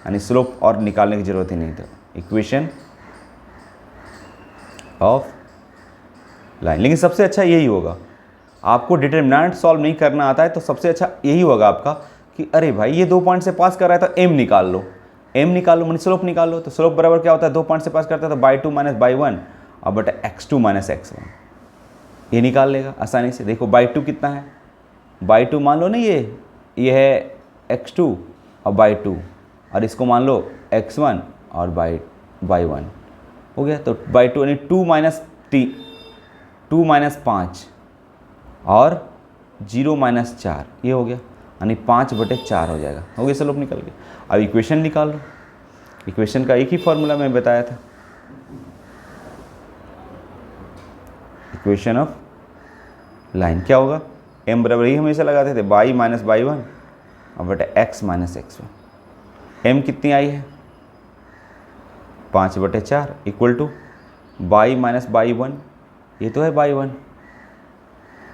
यानी स्लोप और निकालने की ज़रूरत ही नहीं था। इक्वेशन ऑफ लाइन, लेकिन सबसे अच्छा यही होगा, आपको डिटरमिनेंट सॉल्व नहीं करना आता है तो सबसे अच्छा यही होगा आपका कि अरे भाई ये 2 पॉइंट से पास कर रहा है तो एम निकाल लो, एम निकाल लो, मैंने स्लोप निकाल लो। तो स्लोप बराबर क्या होता है, 2 पॉइंट से पास करता है तो (/2 - (/1) और बटा x2 - x1, ये निकाल लेगा आसानी से। देखो (/2) कितना है, (/2) मान लो ना, ये है x2 और (/2), और इसको मान लो x1 और (/1) हो गया। तो (/2) यानी 2 - 5 और 0 - 4, ये हो गया, यानी 5/4 हो जाएगा, हो गया, स्लोप निकल गया। अब इक्वेशन निकाल लो। इक्वेशन का एक ही फॉर्मूला मैं बताया था, इक्वेशन ऑफ लाइन क्या होगा, m बराबर ही हमेशा लगाते थे y - y1 और बटा x - x1। m कितनी आई है 5/4 इक्वल टू y - y1, ये तो है y1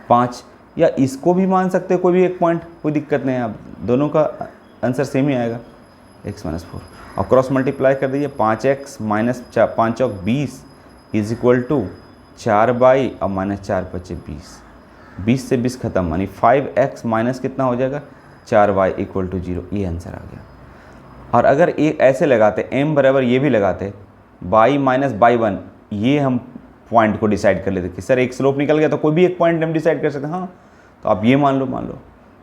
5, या इसको भी मान सकते हो कोई भी एक पॉइंट, कोई दिक्कत नहीं है, आप दोनों का आंसर सेम ही आएगा, x - 4, और क्रॉस मल्टीप्लाई कर दीजिए, 5x - 5 × 20 is equal to 4y और -4 × 5 20, 20 से 20 खत्म, यानी 5x माइनस कितना हो जाएगा 4y इक्वल टू 0, ये आंसर आ गया। और अगर एक ऐसे लगाते m बराबर ये भी लगाते y - y1, ये हम पॉइंट को डिसाइड कर लेते कि सर एक स्लोप निकल गया तो कोई भी एक पॉइंट हम डिसाइड कर सकते हैं। हाँ, तो आप ये मान लो, तो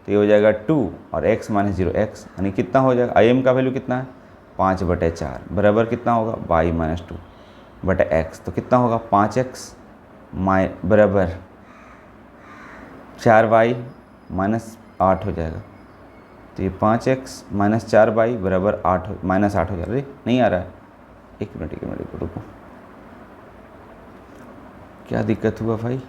ये हो जाएगा 2 और x - 0x, यानी कितना हो जाएगा, im का वैल्यू कितना है 5/4 बराबर कितना होगा y - 2/x, तो कितना होगा 5x बराबर 4y - 8 हो जाएगा। तो ये 5x - 4y बराबर -8 हो जाएगा। अरे नहीं आ रहा है, एक मिनट रुको, क्या दिक्कत हुआ भाई,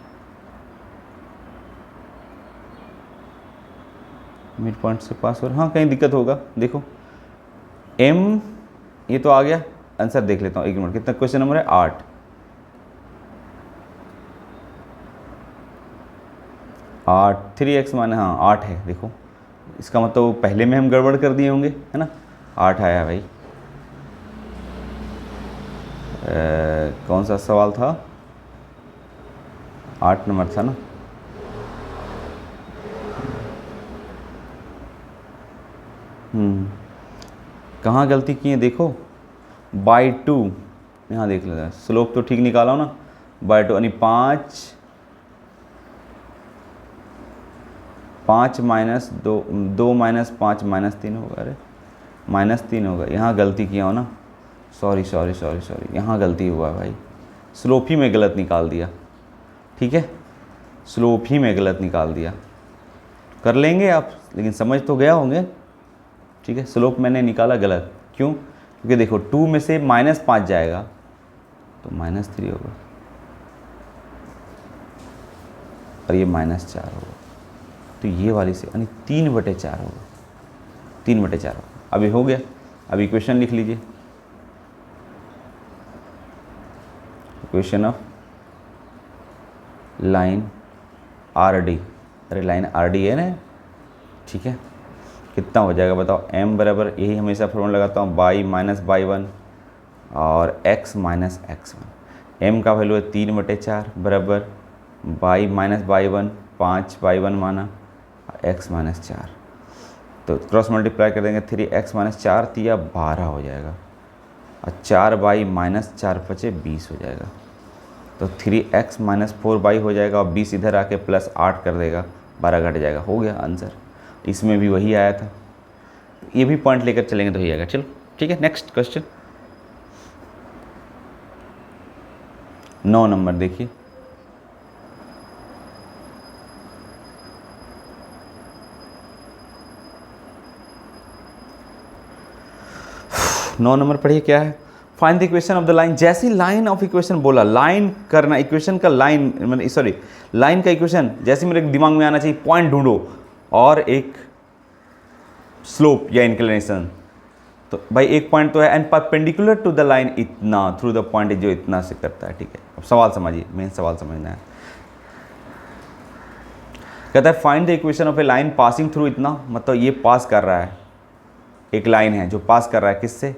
मिड पॉइंट से पास हो, हाँ कहीं दिक्कत होगा। देखो m ये तो आ गया, आंसर देख लेता हूँ, एक मिनट, कितना क्वेश्चन नंबर है 8, 3x माने, हाँ 8 है। देखो इसका मतलब पहले में हम गड़बड़ कर दिए होंगे, है ना, 8 आया भाई। कौन सा सवाल था, 8 नंबर था ना। कहाँ गलती की है देखो, (/2) यहाँ देख लेते हैं, स्लोप तो ठीक निकाला हो ना, (/2) यानी 5 5 माइनस 2, 2 माइनस 5 -3 होगा। अरे -3 होगा, यहाँ गलती किया हो ना, सॉरी, यहाँ गलती हुआ भाई, स्लोप ही में गलत निकाल दिया। ठीक है, स्लोप ही में गलत निकाल दिया। कर लेंगे आप, लेकिन समझ तो गया होंगे। ठीक है, स्लोप मैंने निकाला गलत, क्यों? क्योंकि देखो 2 में से -5 जाएगा तो -3 होगा, और ये -4 होगा, तो ये वाली से यानी 3/4 होगा, 3/4 होगा। अभी हो गया। अब इक्वेशन लिख लीजिए, equation of line R D. अरे लाइन आर डी है ना, ठीक है, कितना हो जाएगा बताओ? m बराबर, यही हमेशा फॉर्मूला लगाता हूँ, बाई माइनस बाई 1 और x माइनस x1। m का वैल्यू है 3/4 बराबर बाई माइनस बाई 1, 5/1 माना, x माइनस 4। तो क्रॉस मल्टीप्लाई कर देंगे, 3x माइनस 4 तिया 12 हो जाएगा, और 4/-4 × 20 हो जाएगा। तो 3x माइनस 4/, हो जाएगा, और 20 इधर आके +8 कर देगा, 12 घट जाएगा। हो गया आंसर। इसमें भी वही आया था, ये भी पॉइंट लेकर चलेंगे तो ही आएगा। चलो ठीक है, नेक्स्ट क्वेश्चन 9 नंबर देखिए। नौ नंबर पढ़िए, क्या है? Find the equation of the line. जैसी लाइन ऑफ इक्वेशन बोला, लाइन करना, इक्वेशन का लाइन, मतलब सॉरी लाइन का इक्वेशन, जैसे मेरे दिमाग में आना चाहिए पॉइंट ढूंढो और एक स्लोप या इंक्लिनेशन। तो भाई एक पॉइंट तो है, and perpendicular to the line इतना, थ्रू द पॉइंट जो इतना से करता है। ठीक है, अब सवाल समझिए, मेन सवाल समझना है। कहता है find the equation of A line passing through इतना, मतलब ये पास कर रहा है, एक लाइन है जो पास कर रहा है किससे?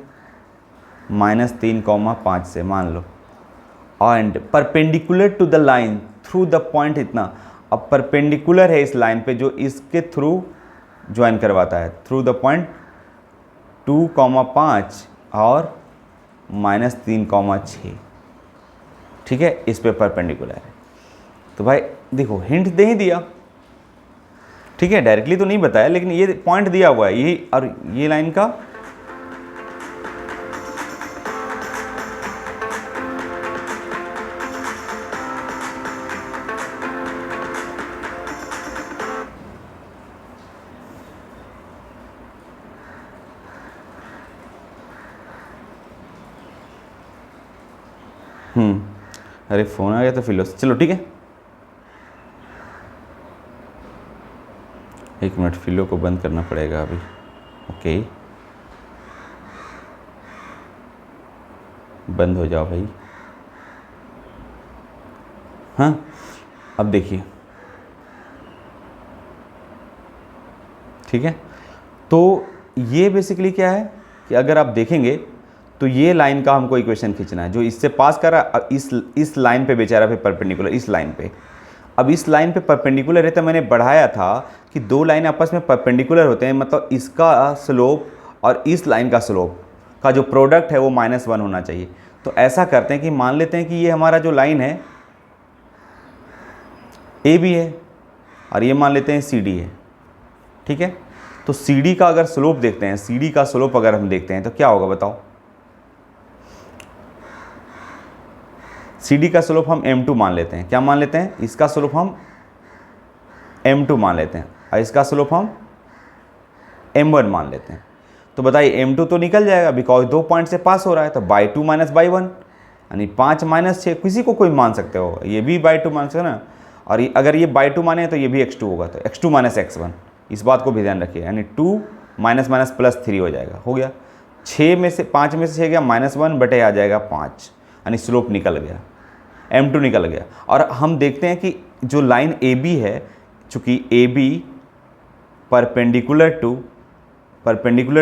-3,5 से मान लो, and perpendicular to the line through the point इतना। अब परपेंडिकुलर है इस लाइन पे जो इसके थ्रू ज्वाइन करवाता है, थ्रू द पॉइंट 2,5 और -3,6। ठीक है, इस पे परपेंडिकुलर है। तो भाई देखो हिंट दे ही दिया, ठीक है, डायरेक्टली तो नहीं बताया, लेकिन ये पॉइंट दिया हुआ है, ये और ये लाइन का अरे फ़ोन आ गया तो फिर चलो ठीक है, 1 मिनट, फिलो को बंद करना पड़ेगा अभी। ओके, बंद हो जाओ भाई। हाँ, अब देखिए, ठीक है, तो ये बेसिकली क्या है कि अगर आप देखेंगे तो ये लाइन का हमको इक्वेशन खींचना है जो इससे पास कर रहा है, इस लाइन पे बेचारा पे परपेंडिकुलर, इस लाइन पे। अब इस लाइन पे परपेंडिकुलर है, तो मैंने बढ़ाया था कि दो लाइन आपस में परपेंडिकुलर होते हैं, मतलब इसका स्लोप और इस लाइन का स्लोप का जो प्रोडक्ट है वो -1 होना चाहिए। तो ऐसा करते हैं कि मान लेते हैं कि ये हमारा जो लाइन है ए बी है, और ये मान लेते हैं सी डी है। ठीक है, तो सी डी का अगर स्लोप देखते हैं, सी डी का स्लोप अगर हम देखते हैं तो क्या होगा बताओ? सी डी का स्लोप हम m2 मान लेते हैं। क्या मान लेते हैं? इसका स्लोप हम m2 मान लेते हैं, और इसका स्लोप हम m1 मान लेते हैं। तो बताइए m2 तो निकल जाएगा, बिकॉज 2 पॉइंट से पास हो रहा है, तो बाई 2 माइनस बाई 1, यानी 5 माइनस 6, किसी को कोई मान सकते हो, ये भी बाई 2 मान सकते हो ना। और अगर ये बाई 2 माने तो ये भी x2 होगा, तो x2 माइनस x1, इस बात को भी ध्यान रखिए, यानी 2 माइनस माइनस +3 हो जाएगा। हो गया, 6 में से 5 में से 6 गया, -1 बटे आ जाएगा 5, यानी स्लोप निकल गया, m2 निकल गया। और हम देखते हैं कि जो लाइन AB है, चूँकि AB perpendicular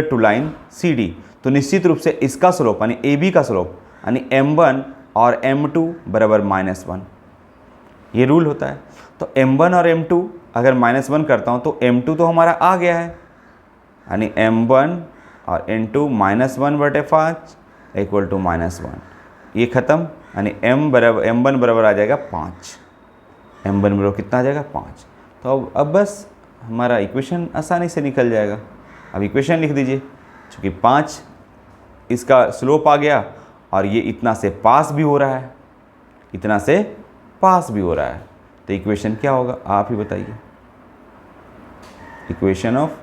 to line CD, तो निश्चित रूप से इसका स्लोप यानी AB का स्लोप यानी m1 और m2 बराबर -1, ये रूल होता है। तो m1 और m2 अगर -1 करता हूँ तो m2 तो हमारा आ गया है, यानी m1 और n2 -1 बटे 5 इक्वल टू -1, ये ख़त्म, यानी m1 बराबर आ जाएगा 5, m1 बराबर कितना आ जाएगा? 5। तो अब बस हमारा इक्वेशन आसानी से निकल जाएगा। अब इक्वेशन लिख दीजिए, चूँकि 5 इसका स्लोप आ गया और ये इतना से पास भी हो रहा है, इतना से पास भी हो रहा है, तो इक्वेशन क्या होगा आप ही बताइए। Equation of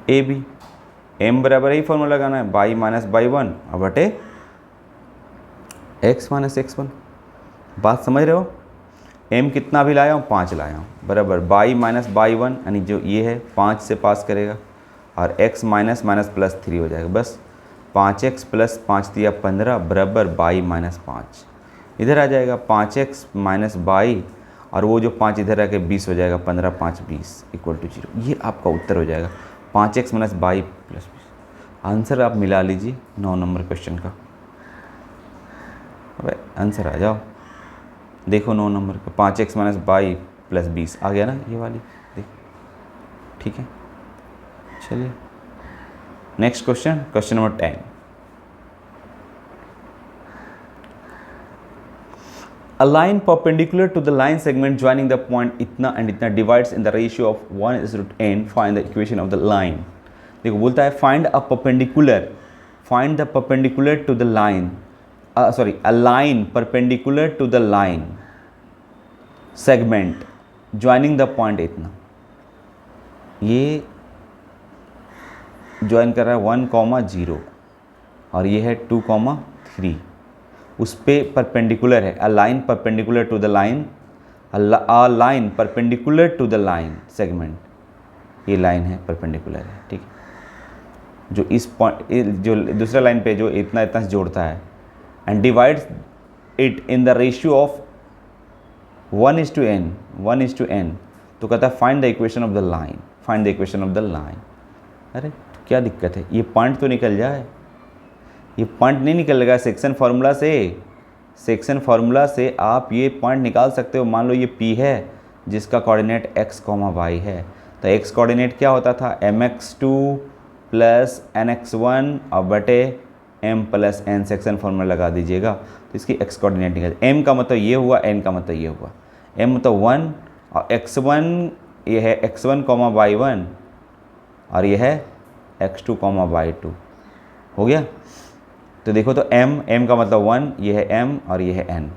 A B, M बराबर यही फॉर्मूला लगाना है, बाई माइनस बाई 1 और बटे एक्स माइनस एक्स 1। बात समझ रहे हो? एम कितना भी लाया हूँ, 5 लाया हूँ, बराबर बाई माइनस बाई 1 यानी जो ये है 5 से पास करेगा और x माइनस माइनस प्लस 3 हो जाएगा। बस 5x प्लस 5 दिया 15 बराबर बाई माइनस 5, इधर आ जाएगा 5x माइनस बाई और वो जो 5 इधर आके 20 हो जाएगा, 15 5 20 इक्वल टू 0। ये आपका उत्तर हो जाएगा 5x minus by plus 20। Answer आप मिला लीजिए 9 नंबर क्वेश्चन का। अबे आंसर आ जाओ, देखो 9 नंबर का 5x माइनस बाई प्लस 20 आ गया ना, ये वाली देखो, ठीक है। चलिए next question, question number 10। A line perpendicular to the line segment joining the point इतना and इतना divides in the ratio of 1:n. Find the equation of the line। देखो बोलता है find a perpendicular to the line, a line perpendicular to the line segment joining the point इतना, ये join कर रहा है 1,0 और ये है 2,3, उस पे परपेंडिकुलर है। A line perpendicular to the line, a line perpendicular to the line segment, ये लाइन है परपेंडिकुलर है, ठीक है, जो इस पॉइंट जो दूसरा लाइन पे जो इतना इतना से जोड़ता है and divides it in the ratio of 1:n। तो कहता है find the equation of the line, find the equation of the line. अरे क्या दिक्कत है, ये पॉइंट तो निकल जाए, ये पॉइंट नहीं निकलेगा। सेक्शन फार्मूला से आप ये पॉइंट निकाल सकते हो। मान लो ये P है जिसका कोऑर्डिनेट x, y है, तो x कोऑर्डिनेट क्या होता था, mx2 प्लस nx1 और बटे m plus n, section formula लगा दीजिएगा तो इसकी x कोऑर्डिनेट निकल। m का मतलब ये हुआ, n का मतलब ये हुआ। m मतलब 1 और x1 ये है x1, y1 और ये है x2, y2, हो गया। तो देखो तो m का मतलब 1, ये है m और ये है n,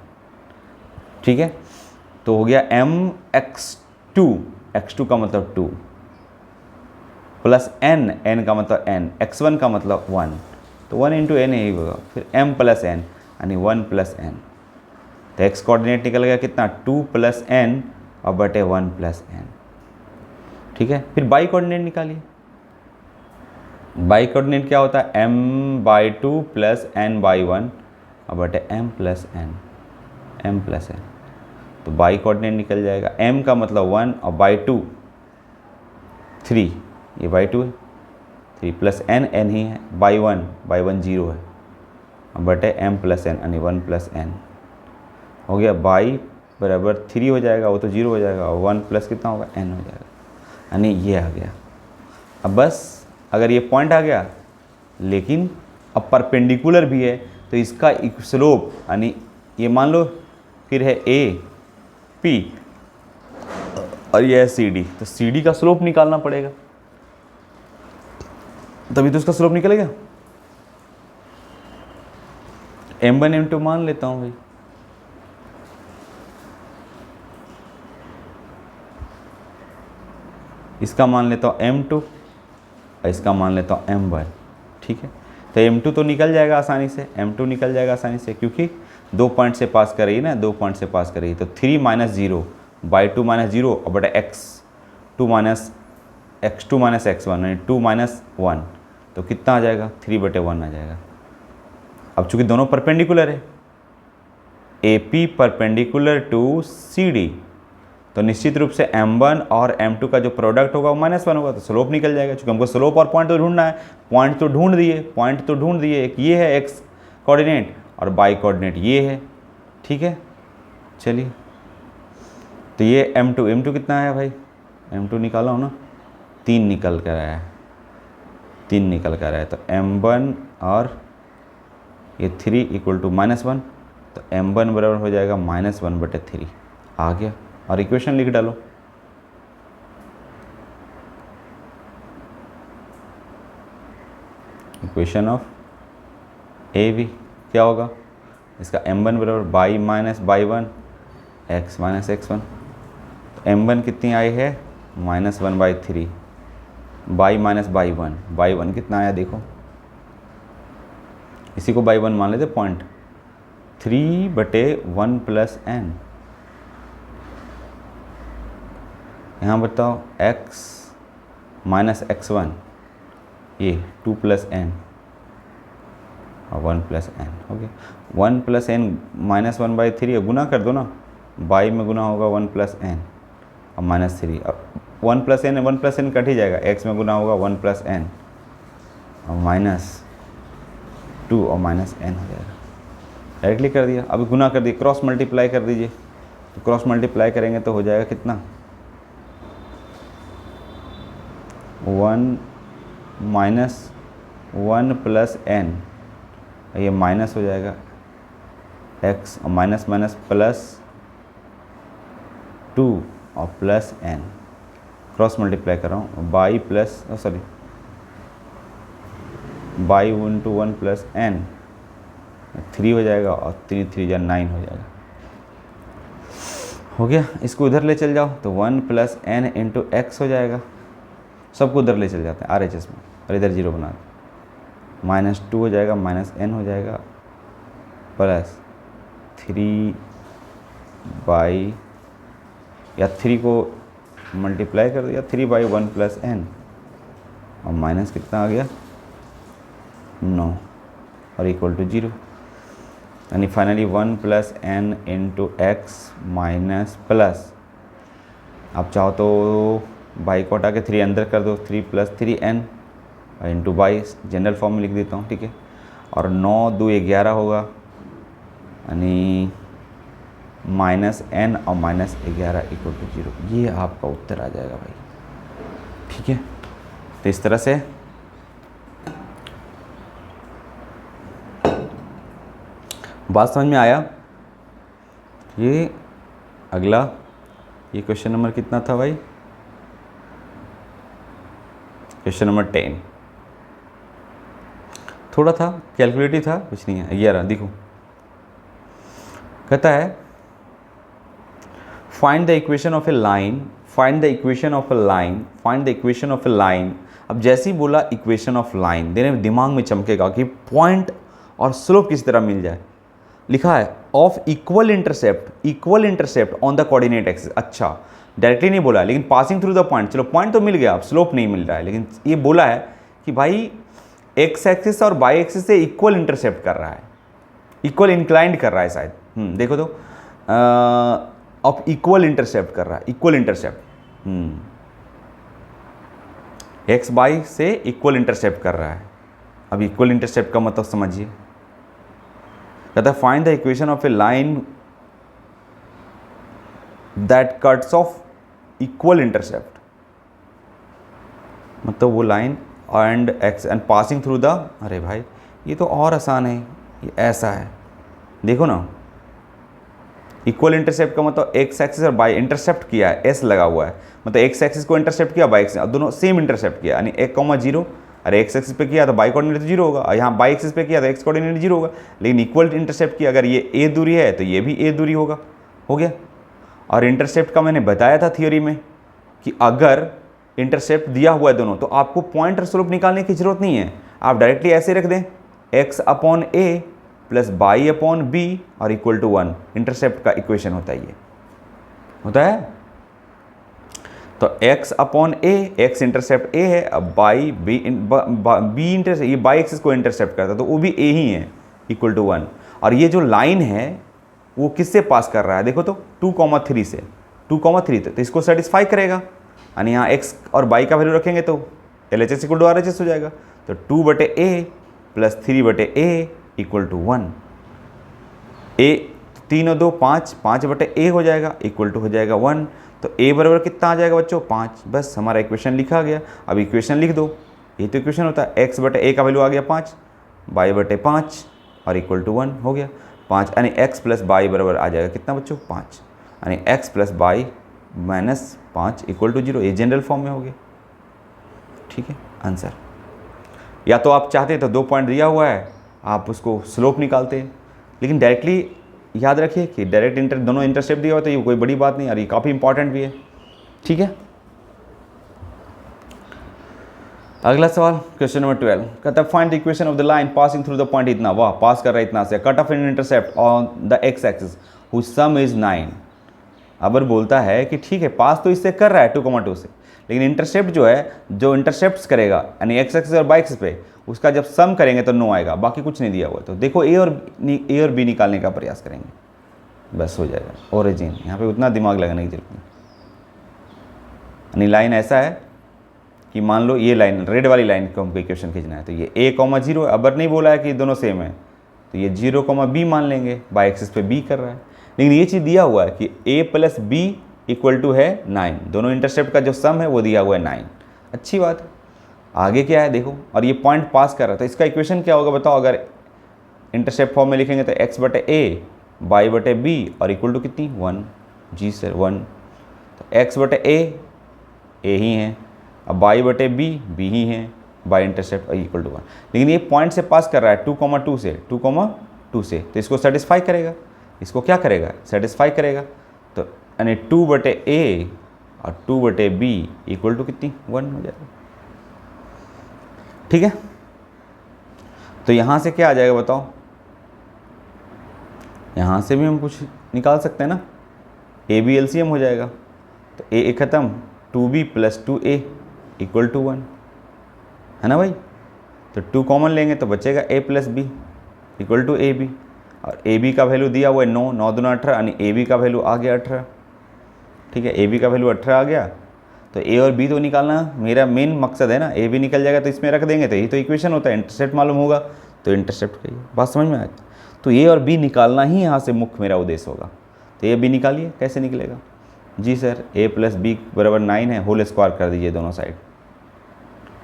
ठीक है। तो हो गया x2 का मतलब 2 प्लस n का मतलब n, x1 का मतलब 1, तो 1 इंटू n यही होगा, फिर m प्लस n यानी 1 प्लस n। तो x कोऑर्डिनेट निकल गया कितना, 2 प्लस n और बटे 1 प्लस n, ठीक है। फिर y कोऑर्डिनेट निकालिए। y कोऑर्डिनेट क्या होता है, m/2 प्लस n/1 और बटे m प्लस n। तो y कोऑर्डिनेट निकल जाएगा, m का मतलब 1 और by2 3, ये by2 है, 3 प्लस n ही है, by1 0 है और बटे m प्लस n यानी 1 प्लस n हो गया। y बराबर 3 हो जाएगा, वो तो 0 हो जाएगा और 1 प्लस कितना होगा, n हो जाएगा, यानी ये आ गया। अब बस अगर ये पॉइंट आ गया, लेकिन अब परपेंडिकुलर भी है तो इसका स्लोप यानी ये मान लो फिर है ए पी और ये है सी डी, तो सी डी का स्लोप निकालना पड़ेगा, तभी तो उसका स्लोप निकलेगा। m1 m2 मान लेता हूँ भाई, इसका मान लेता हूँ m2 और इसका मान लेता हूँ m1, ठीक है। तो m2 तो निकल जाएगा आसानी से, m2 निकल जाएगा आसानी से, क्योंकि 2 पॉइंट से पास कर रही है ना, 2 पॉइंट से पास कर रही है। तो 3 माइनस 0 बाई 2 माइनस 0 और बटा x2 माइनस x1 यानी 2 माइनस 1, तो कितना आ जाएगा, 3/1 आ जाएगा। अब चूंकि दोनों परपेंडिकुलर है, AP परपेंडिकुलर टू CD, तो निश्चित रूप से m1 और m2 का जो प्रोडक्ट होगा वो -1 होगा, तो स्लोप निकल जाएगा। चूँकि हमको स्लोप और पॉइंट तो ढूंढना है, पॉइंट तो ढूंढ दिए, एक ये है x कोऑर्डिनेट और y कोऑर्डिनेट ये है, ठीक है। चलिए तो ये m2 कितना आया भाई, m2 निकाला हो ना, 3 निकल कर आया है, 3 निकल कर आया। तो m1 और ये 3 इक्वल टू -1, तो m1 बराबर हो जाएगा -1/3 आ गया। और इक्वेशन लिख डालो, इक्वेशन ऑफ ए बी क्या होगा, इसका m1 बराबर by minus by one x minus x one. तो m1 कितनी आई है, -1/3 बाई माइनस बाई वन कितना आया देखो, इसी को बाई वन मान लेते पॉइंट, 3/1 + n। यहाँ बताओ x माइनस x1 ये 2 + n और 1 + n हो गया। 1 + n -1/3 गुना कर दो ना, बाई में गुना होगा 1 + n और -3, अब 1 + n कट ही जाएगा, x में गुना होगा 1 + n और -2 और -n हो जाएगा। डायरेक्टली कर दिया, अभी गुना कर दिया, क्रॉस मल्टीप्लाई कर दीजिए, तो क्रॉस मल्टीप्लाई करेंगे तो हो जाएगा कितना, 1 + n, ये माइनस हो जाएगा x और माइनस प्लस 2 और प्लस n, क्रॉस मल्टीप्लाई कर रहा हूँ, बाई प्लस बाई 1 + 1 + n 3 हो जाएगा और 3 3 जा 9 हो जाएगा। हो गया, इसको उधर ले चल जाओ तो 1 + n × x हो जाएगा, सबको उधर ले चल जाते हैं RHS में और इधर 0 बना दो, -2 हो जाएगा, -n हो जाएगा प्लस 3 बाई, या 3 को मल्टीप्लाई कर दो या 3/1 + n और माइनस कितना आ गया 9 और इक्वल टू 0, यानी finally 1 + n × x minus plus, आप चाहो तो बाई को हटा के 3 अंदर कर दो, 3 + 3n into by, general form में लिख देता हूँ, ठीक है। और 9 2 11 होगा, यानी -n और -11 = 0, ये आपका उत्तर आ जाएगा भाई, ठीक है। तो इस तरह से बात समझ में आया। ये अगला, ये क्वेश्चन नंबर कितना था भाई, क्वेश्चन नंबर 10, थोड़ा था कैलकुलेटिव था, कुछ नहीं है। 11 देखो, कहता है find the equation of A line, find the equation of A line, find the equation of A line. अब जैसे ही बोला इक्वेशन ऑफ लाइन, देने में दिमाग में चमकेगा कि पॉइंट और स्लोप किस तरह मिल जाए। लिखा है of equal intercept on the coordinate axis. अच्छा, डायरेक्टली नहीं बोला, लेकिन पासिंग थ्रू द पॉइंट, चलो पॉइंट तो मिल गया, अब स्लोप नहीं मिल रहा है, लेकिन ये बोला है कि भाई एक्स एक्सिस और वाई एक्सिस से इक्वल इंटरसेप्ट कर रहा है, इक्वल इंक्लाइंड कर रहा है शायद, देखो तो अब इक्वल इंटरसेप्ट कर रहा है, इक्वल इंटरसेप्ट, एक्स वाई से इक्वल इंटरसेप्ट कर रहा है। अब इक्वल इंटरसेप्ट का मतलब समझिए, कहता है find the equation of A line that cuts of equal intercept, मतलब वो line and x and passing through the, अरे भाई ये तो और आसान है, ये ऐसा है, देखो ना, इक्वल इंटरसेप्ट का मतलब एक्स एक्सिस और बाई इंटरसेप्ट किया है, एस लगा हुआ है, मतलब एक्स एक्सिस को इंटरसेप्ट किया, बाई एक्सिस, दोनों सेम इंटरसेप्ट किया, यानी 1,0, अरे एक्स एक्सिस पे किया तो बाई कोऑर्डिनेट तो 0 होगा, और यहाँ बाई एक्सिस पे किया तो एक्स कोऑर्डिनेट 0 होगा, लेकिन इक्वल इंटरसेप्ट किया, अगर ये ए दूरी है तो ये भी ए दूरी होगा, हो गया। और इंटरसेप्ट का मैंने बताया था थ्योरी में कि अगर इंटरसेप्ट दिया हुआ है दोनों, तो आपको पॉइंट और स्लोप निकालने की जरूरत नहीं है, आप डायरेक्टली ऐसे रख दें, x/a + y/b और इक्वल टू 1, इंटरसेप्ट का इक्वेशन होता है, ये होता है। तो x/a, x इंटरसेप्ट a है, अब बाई b इंटरसेप्ट, ये बाई एक्सिस को इंटरसेप्ट करता है तो वो भी a ही है, इक्वल टू 1। और ये जो लाइन है वो किससे पास कर रहा है, देखो तो 2,3 से, 2,3 तो इसको सेटिस्फाई करेगा, यानी यहाँ x और y का वैल्यू रखेंगे तो LHS = RHS हो जाएगा, तो 2/a + 3/a = 1, a 3 और 2 5, 5/a हो जाएगा, इक्वल टू हो जाएगा 1। तो a बराबर कितना आ जाएगा बच्चों, 5, बस हमारा इक्वेशन लिखा गया। अब इक्वेशन लिख दो, ये तो इक्वेशन होता है, x/a का वैल्यू आ गया 5, y/5 और इक्वल टू 1 हो गया 5, यानी x + y बराबर आ जाएगा कितना बच्चों, 5, यानी x + y - 5 = 0, ये जनरल फॉर्म में हो गया, ठीक है आंसर। या तो आप चाहते तो 2 पॉइंट दिया हुआ है, आप उसको स्लोप निकालते, लेकिन डायरेक्टली याद रखिए कि डायरेक्ट दोनों इंटरसेप्ट दिया हुआ तो ये कोई बड़ी बात नहीं, और ये काफ़ी इंपॉर्टेंट भी है। ठीक है, अगला सवाल क्वेश्चन नंबर 12 कहता है find the equation of the line passing through the point इतना, वाह पास कर रहा है इतना से, cut off in intercept on the X axis whose sum is 9। अब बोलता है कि ठीक है पास तो इससे कर रहा है 2,2 से, लेकिन इंटरसेप्ट जो है, जो इंटरसेप्ट्स करेगा यानी एक्स एक्सिस और वाई एक्सिस पे, उसका जब सम करेंगे तो 9 आएगा, बाकी कुछ नहीं दिया हुआ। तो देखो ए और बी निकालने का प्रयास करेंगे, बस हो जाएगा। ओरिजिन यहाँ पे उतना दिमाग लगाने की जरूरत नहीं। यानी लाइन ऐसा है कि मान लो ये लाइन रेड वाली लाइन को हमको इक्वेशन खींचना है, तो ये a,0 है, अब नहीं बोला है कि दोनों सेम है, तो ये 0,b मान लेंगे, बाई एक्सिस पे b कर रहा है। लेकिन ये चीज़ दिया हुआ है कि a plus b equal to है 9, दोनों इंटरसेप्ट का जो सम है वो दिया हुआ है 9। अच्छी बात है। आगे क्या है देखो, और ये पॉइंट पास कर रहा है, तो इसका इक्वेशन क्या होगा बताओ? अगर इंटरसेप्ट फॉर्म में लिखेंगे तो x बटे a बाई बटे b और इक्वल टू कितनी 1। जी सर 1। तो x बटे a ही है, अब बाई बटे b ही है, बाई इंटरसेप्ट इक्वल टू 1। लेकिन ये पॉइंट से पास कर रहा है 2,2 से, 2,2 से, तो इसको सेटिस्फाई करेगा, इसको क्या करेगा? सेटिस्फाई करेगा। तो यानी 2 बटे a और 2 बटे b इक्वल टू कितनी 1 हो जाएगा। ठीक है, तो यहाँ से क्या आ जाएगा बताओ? यहाँ से भी हम कुछ निकाल सकते हैं ना, ए बी एलसीएम हो जाएगा, तो ए ख़त्म, 2b plus 2a equal to 1 है ना भाई। तो 2 कॉमन लेंगे तो बचेगा a plus B equal to A B, और ए बी का वैल्यू दिया हुआ है 9, 9 दूना 18, यानी ए बी का वैल्यू आ गया 18। ठीक है, ए बी का वैल्यू 18 आ गया, तो ए और बी तो निकालना मेरा मेन मकसद है ना, ए बी निकल जाएगा तो इसमें रख देंगे, तो यही तो इक्वेशन होता है, इंटरसेप्ट मालूम होगा तो इंटरसेप्ट कहिए, बात समझ में आएगी। तो ए और बी निकालना ही यहाँ से मुख्य मेरा उद्देश्य होगा। तो ए बी निकालिए, कैसे निकलेगा? जी सर a प्लस बी बराबर 9 है, होल स्क्वायर कर दीजिए, दोनों साइड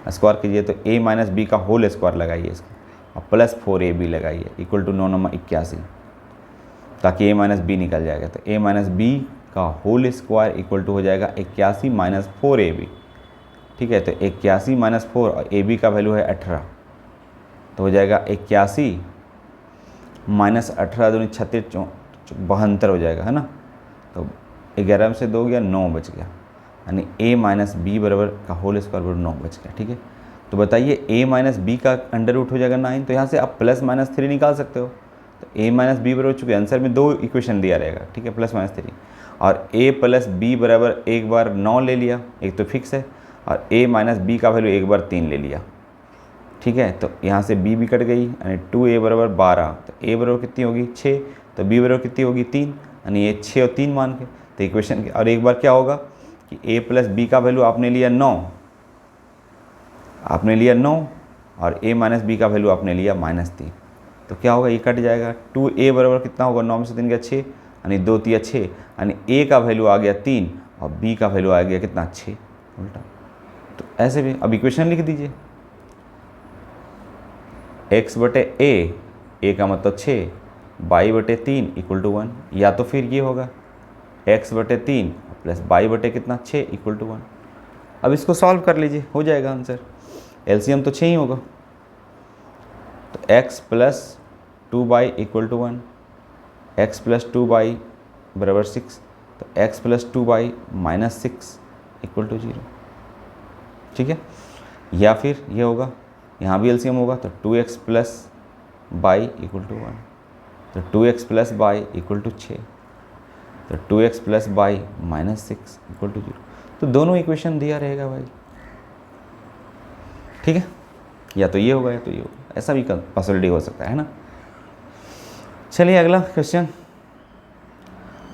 स्क्वायर कीजिए, तो a माइनस बी का होल स्क्वायर लगाइए इसको, और प्लस 4ab लगाइए इक्वल टू 9 9 81, ताकि a माइनस बी निकल जाएगा। तो a माइनस बी का होल स्क्वायर इक्वल टू हो जाएगा 81 माइनस 4ab। ठीक है, तो 81 माइनस 4 और ab का वैल्यू है 18, तो हो जाएगा 81 माइनस 18 दूनी 36 72 हो जाएगा, है ना। तो 11 में से 2 गया, 9 बच गया, यानी a माइनस बी बराबर का होल स्क्वायर बराबर 9 बच गया। ठीक है, तो बताइए a माइनस बी का अंडर रूट हो जाएगा 9, तो यहाँ से आप प्लस माइनस 3 निकाल सकते हो। तो a माइनस बी बराबर, चूँकि आंसर में 2 इक्वेशन दिया रहेगा, ठीक है, प्लस माइनस 3, और a प्लस बी बराबर एक बार 9 ले लिया, एक तो फिक्स है, और a माइनस बी का वैल्यू एक बार 3 ले लिया। ठीक है, तो यहाँ से b भी कट गई, यानी 2a बराबर 12, तो a बराबर कितनी होगी 6, तो b बराबर कितनी होगी 3, यानी ये 6 और 3 मान के, तो इक्वेशन के, और एक बार क्या होगा कि a प्लस बी का वैल्यू आपने लिया 9, और a माइनस बी का वैल्यू आपने लिया -3, तो क्या होगा, ये कट जाएगा। 2a बराबर कितना होगा, 9 में से 3 गया 6, यानी 2 3 6, यानी a का वैल्यू आ गया 3 और b का वैल्यू आ गया कितना 6 उल्टा। तो ऐसे भी अब इक्वेशन लिख दीजिए, x बटे a का मतलब 6, बाई बटे 3 इक्वल टू 1, या तो फिर ये होगा x बटे 3 प्लस बाई बटे कितना 6 इक्वल टू 1। अब इसको सॉल्व कर लीजिए, हो जाएगा आंसर, एलसीएम तो 6 ही होगा। तो x plus 2 Y equal to 1, x plus 2 Y बराबर 6, तो x plus 2 Y minus 6 equal to 0। ठीक है, या फिर ये होगा, यहाँ भी एलसीएम होगा, तो 2x plus by equal to 1, तो 2x plus by equal to 6, तो 2x plus Y minus 6 equal to 0। तो दोनों इक्वेशन दिया रहेगा भाई। ठीक है, या तो ये होगा या तो ये होगा, ऐसा भी पॉसिबिलिटी हो सकता है ना। चलिए अगला question,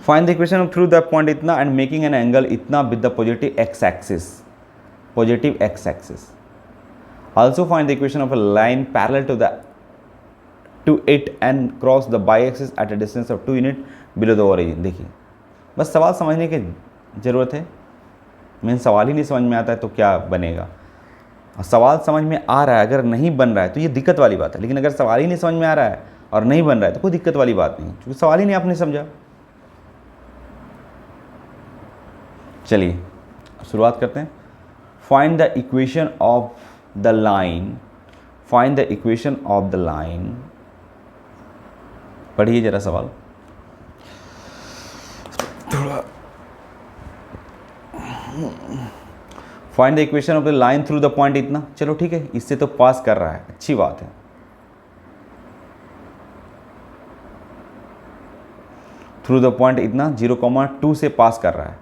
find the equation through the point इतना एंड मेकिंग एन एंगल इतना with the positive x axis. Also find the equation of a line parallel to it and cross the y-axis at a distance of 2 unit below the origin। देखिए बस सवाल समझने की ज़रूरत है, main सवाल ही नहीं समझ में आता है तो क्या बनेगा। और सवाल समझ में आ रहा है, अगर नहीं बन रहा है तो ये दिक्कत वाली बात है, लेकिन अगर सवाल ही नहीं समझ में आ रहा है और नहीं बन रहा है तो कोई दिक्कत वाली बात नहीं, क्योंकि सवाल ही नहीं आपने समझा। चलिए शुरुआत करते हैं। Find the equation of the line find the equation of the line. पढ़िए जरा सवाल थोड़ा। Find the equation of the line through the point इतना, चलो ठीक है, इससे तो पास कर रहा है, अच्छी बात है। थ्रू द पॉइंट इतना 0,2 से पास कर रहा है,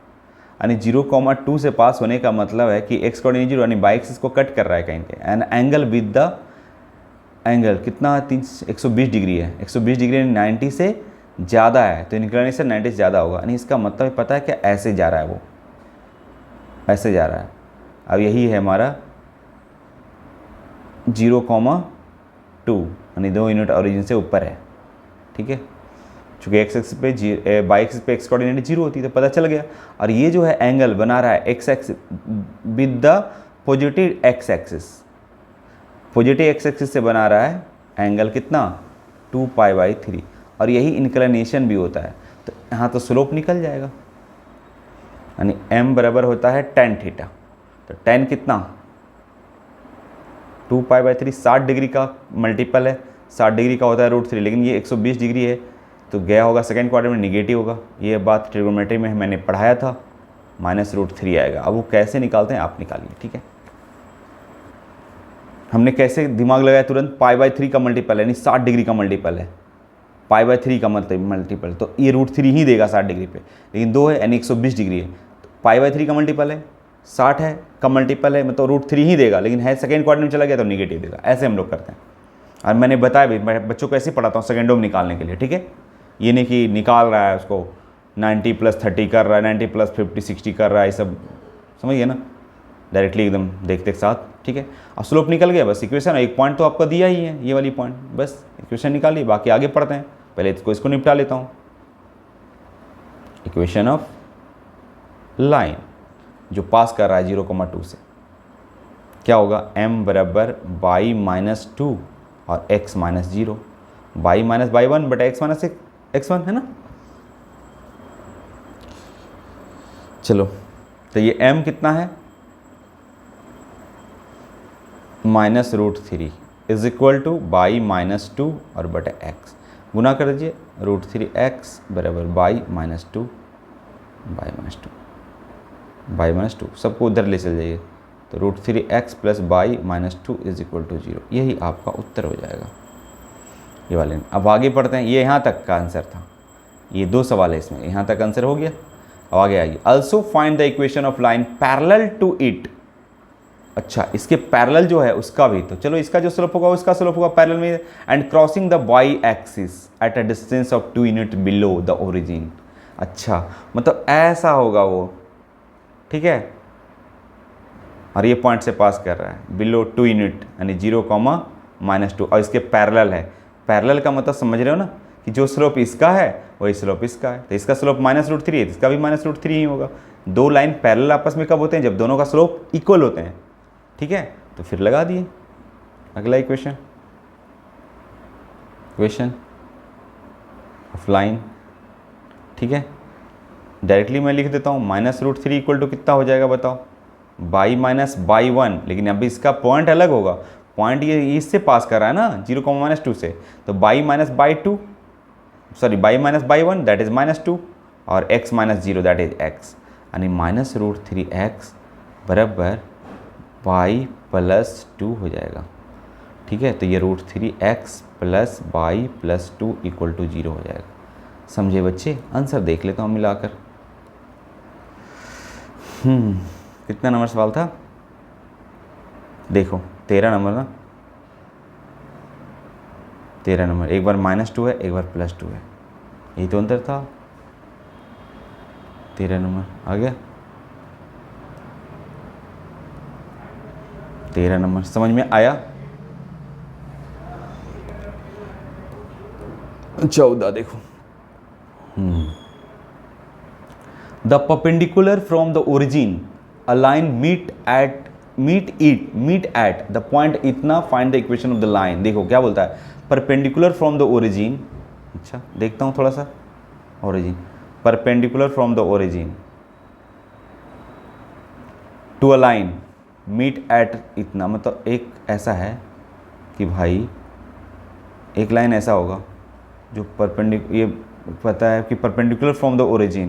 यानी 0,2 से पास होने का मतलब है कि x कोऑर्डिनेट 0 यानी बाई एक्सिस को कट कर रहा है कहीं पे, and angle with the angle कितना 120 डिग्री है, 120 डिग्री 90 से ज़्यादा है, तो इंक्लिनेशन 90 से ज़्यादा होगा, यानी इसका मतलब पता है क्या, ऐसे जा रहा है, वो ऐसे जा रहा है। अब यही है हमारा 0,2 यानी 2 यूनिट ओरिजिन से ऊपर है, ठीक है। चूँकि एक्स एक्सिस पे बाई एक्सिस पे एक्स कोऑर्डिनेट 0 होती है, तो पता चल गया। और ये जो है एंगल बना रहा है x axis with the positive x axis, positive x axis से बना रहा है एंगल कितना 2π/3, और यही इंक्लिनेशन भी होता है, तो यहाँ तो स्लोप निकल जाएगा, यानी m बराबर होता है tan थीटा। तो tan कितना 2π/3, 60 डिग्री का मल्टीपल है, 60 डिग्री का होता है √3, लेकिन ये 120 डिग्री है, तो गया होगा सेकेंड क्वाड्रेंट में, निगेटिव होगा। ये बात ट्रिगोनोमेट्री में मैंने पढ़ाया था, -√3 आएगा। अब वो कैसे निकालते हैं आप निकालिए, ठीक है। हमने कैसे दिमाग लगाया तुरंत, π/3 का मल्टीपल है, यानी 60 डिग्री का मल्टीपल है, π/3 का मल्टीपल, तो ये √3 ही देगा 60 डिग्री पे, लेकिन 2 है यानी 120 डिग्री है, तो π/3 का मल्टीपल है, 60 है का मल्टीपल है, मतलब √3 ही देगा, लेकिन है सेकेंड क्वाड्रेंट में चला गया तो निगेटिव देगा। ऐसे हम लोग करते हैं, और मैंने बताया भी, मैं बच्चों को ऐसे ही पढ़ाता हूँ सेकेंडों में निकालने के लिए, ठीक है। ये नहीं कि निकाल रहा है उसको 90 + 30 कर रहा है, 90 + 50 60 कर रहा है, ये सब समझिए ना, डायरेक्टली एकदम देखते साथ, ठीक है। अब स्लोप निकल गया, बस इक्वेशन, एक पॉइंट तो आपका दिया ही है, ये वाली पॉइंट, बस इक्वेशन निकालिए, बाकी आगे पढ़ते हैं। पहले इसको निपटा लेता हूँ। इक्वेशन ऑफ लाइन जो पास कर रहा है 0,2 से, क्या होगा, m बराबर y-2 और x-0, y-1 बटा x-1 है ना। चलो, तो ये m कितना है, -√3 इज इक्वल टू y-2 और बटा x, गुना कर दीजिए, √3x बराबर y-2 सबको उधर ले चल जाइए, तो √3x + y-2 is equal to 0, यही आपका उत्तर हो जाएगा ये वाले। अब आगे पढ़ते हैं, ये यहाँ तक का आंसर था, ये 2 सवाल है इसमें, यहाँ तक आंसर हो गया। अब आगे आइए, also find the equation of line parallel to it. अच्छा, इसके पैरेलल जो है उसका भी, तो चलो इसका जो स्लोप होगा उसका स्लोप होगा पैरेलल में, and crossing the Y axis at a distance of 2 unit below the origin. अच्छा, मतलब ऐसा होगा वो, ठीक है, और ये पॉइंट से पास कर रहा है बिलो 2 यूनिट यानी 0,-2, और इसके पैरेलल है। पैरेलल का मतलब समझ रहे हो ना, कि जो स्लोप इसका है वही स्लोप इसका है, तो इसका स्लोप -√3 है, इसका भी -√3 ही होगा। 2 लाइन पैरेलल आपस में कब होते हैं, जब दोनों का स्लोप इक्वल होते हैं, ठीक है। तो फिर लगा दिए अगला इक्वेशन ऑफ लाइन, ठीक है। डायरेक्टली मैं लिख देता हूँ, -√3 इक्वल टू कितना हो जाएगा बताओ, y-1, लेकिन अभी इसका पॉइंट अलग होगा, पॉइंट ये इससे पास कर रहा है ना 0,-2 से, तो y-1 दैट इज -2 और x-0 दैट इज x, यानी -√3x बराबर y+2 हो जाएगा, ठीक है। तो ये √3x + y+2 इक्वल टू 0 हो जाएगा। समझे बच्चे, आंसर देख लेता हूँ मिलाकर। कितना नंबर सवाल था, देखो 13 नंबर ना, 13 नंबर, एक बार -2 है एक बार +2 है, यही तो अंतर था। 13 नंबर आ गया, 13 नंबर समझ में आया। 14 देखो, the perpendicular from the origin a line meet at the point इतना, find the equation of the line. देखो क्या बोलता है, परपेंडिकुलर फ्रॉम द ओरिजिन, अच्छा देखता हूँ थोड़ा सा, origin perpendicular from the origin to a line meet at इतना, मतलब एक ऐसा है कि भाई एक लाइन ऐसा होगा जो ये पता है कि perpendicular from the origin,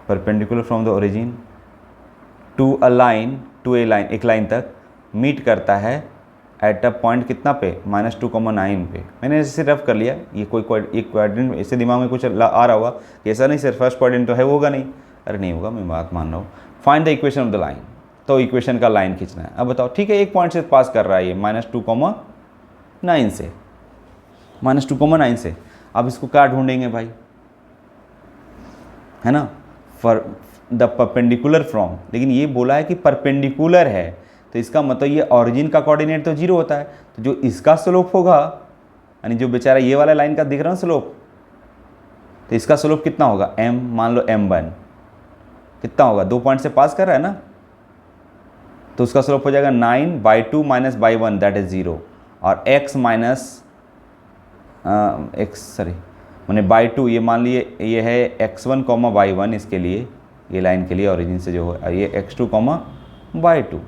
perpendicular from the origin to a line, to a line, एक लाइन तक मीट करता है एट अ पॉइंट कितना पे, -2,9 पे। मैंने ऐसे रफ कर लिया, ये कोई एक क्वाड्रेंट ऐसे दिमाग में कुछ आ रहा होगा कि ऐसा नहीं सर फर्स्ट क्वाड्रेंट तो है, होगा नहीं, अरे नहीं होगा, मैं बात मान रहा हूँ। Find the equation of the line, तो इक्वेशन का लाइन खींचना है। अब बताओ, ठीक है एक पॉइंट से पास कर रहा है ये -2,9 से, -2,9 से। अब इसको क्या ढूंढेंगे भाई, है ना, फॉर द परपेंडिकुलर फ्रॉम, लेकिन ये बोला है कि परपेंडिकुलर है, तो इसका मतलब ये ऑरिजिन का कोऑर्डिनेट तो 0 होता है, तो जो इसका स्लोप होगा, यानी जो बेचारा ये वाला लाइन का दिख रहा है स्लोप, तो इसका स्लोप कितना होगा, m, मान लो m1 कितना होगा, 2 पॉइंट से पास कर रहा है ना, तो उसका स्लोप हो जाएगा 9/2 माइनस बाई 1 दैट इज 0, और x माइनस मैंने बाई 2, ये मान लिए ये है x1 बाई 1, इसके लिए ये लाइन के लिए ऑरिजिन से जो है ये x2 बाई 2,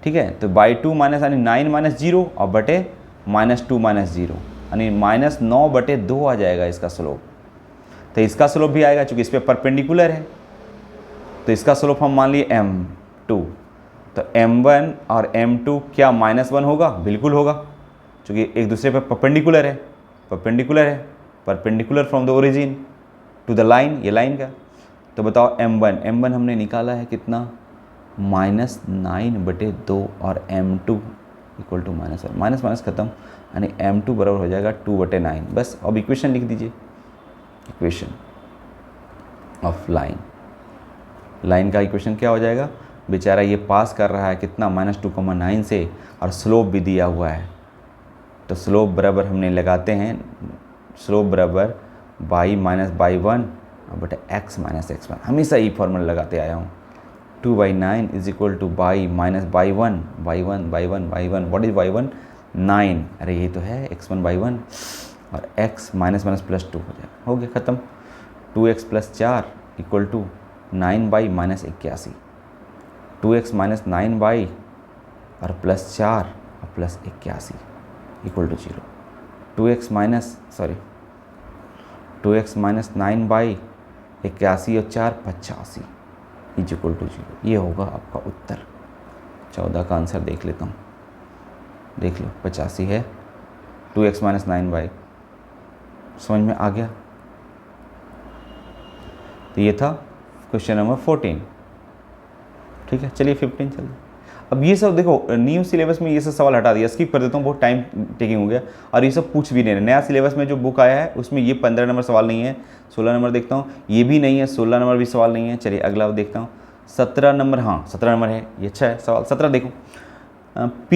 ठीक है। तो बाई 2 माइनस यानी 9 माइनस 0 और बटे -2 माइनस 0 यानी -9/2 आ जाएगा इसका स्लोप। तो इसका स्लोप भी आएगा चूँकि इस पर परपेंडिकुलर है, तो इसका स्लोप हम मान लिए m2, तो m1 और m2 क्या -1 होगा, बिल्कुल होगा, चूँकि एक दूसरे पर परपेंडिकुलर है, perpendicular from the origin to the line, ये लाइन का। तो बताओ m1 हमने निकाला है कितना, -9/2 और m2 इक्वल टू -1, माइनस खत्म, यानी m2 बराबर हो जाएगा 2/9। बस अब इक्वेशन लिख दीजिए, इक्वेशन ऑफ लाइन का इक्वेशन क्या हो जाएगा, बेचारा ये पास कर रहा है कितना, -2,9 से, और स्लोप भी दिया हुआ है, तो स्लोप बराबर हमने लगाते हैं, स्लोप बराबर बाई माइनस बाई 1 और बटे x माइनस x1, हमेशा ये फॉर्मूला लगाते आया हूँ। 2/9 is equal two by minus by 1, what is by 1, 9, अरे ये तो है x1/1, और x माइनस +2 हो जाएगा, हो गया ख़त्म। 2x + 4 equal to 9/-81, 2x minus 9 और +4 और +81 इक्वल टू 0, 2x माइनस 9/81 और 4 85 इज इक्वल टू 0। ये होगा आपका उत्तर। 14 का आंसर देख लेता हूँ, देख लो 85 है, 2x माइनस 9 समझ में आ गया। तो ये था क्वेश्चन नंबर 14, ठीक है। चलिए 15 चलिए। अब ये सब देखो, न्यू सिलेबस में ये सब सवाल हटा दिया, स्किप कर देता हूँ, बहुत टाइम टेकिंग हो गया, और ये सब पूछ भी नहीं रहे। नया सिलेबस में जो बुक आया है उसमें ये 15 नंबर सवाल नहीं है, 16 नंबर देखता हूँ, ये भी नहीं है, 16 नंबर भी सवाल नहीं है। चलिए अगला देखता हूँ, 17 नंबर, हाँ 17 नंबर है, ये अच्छा है सवाल। 17 देखो, P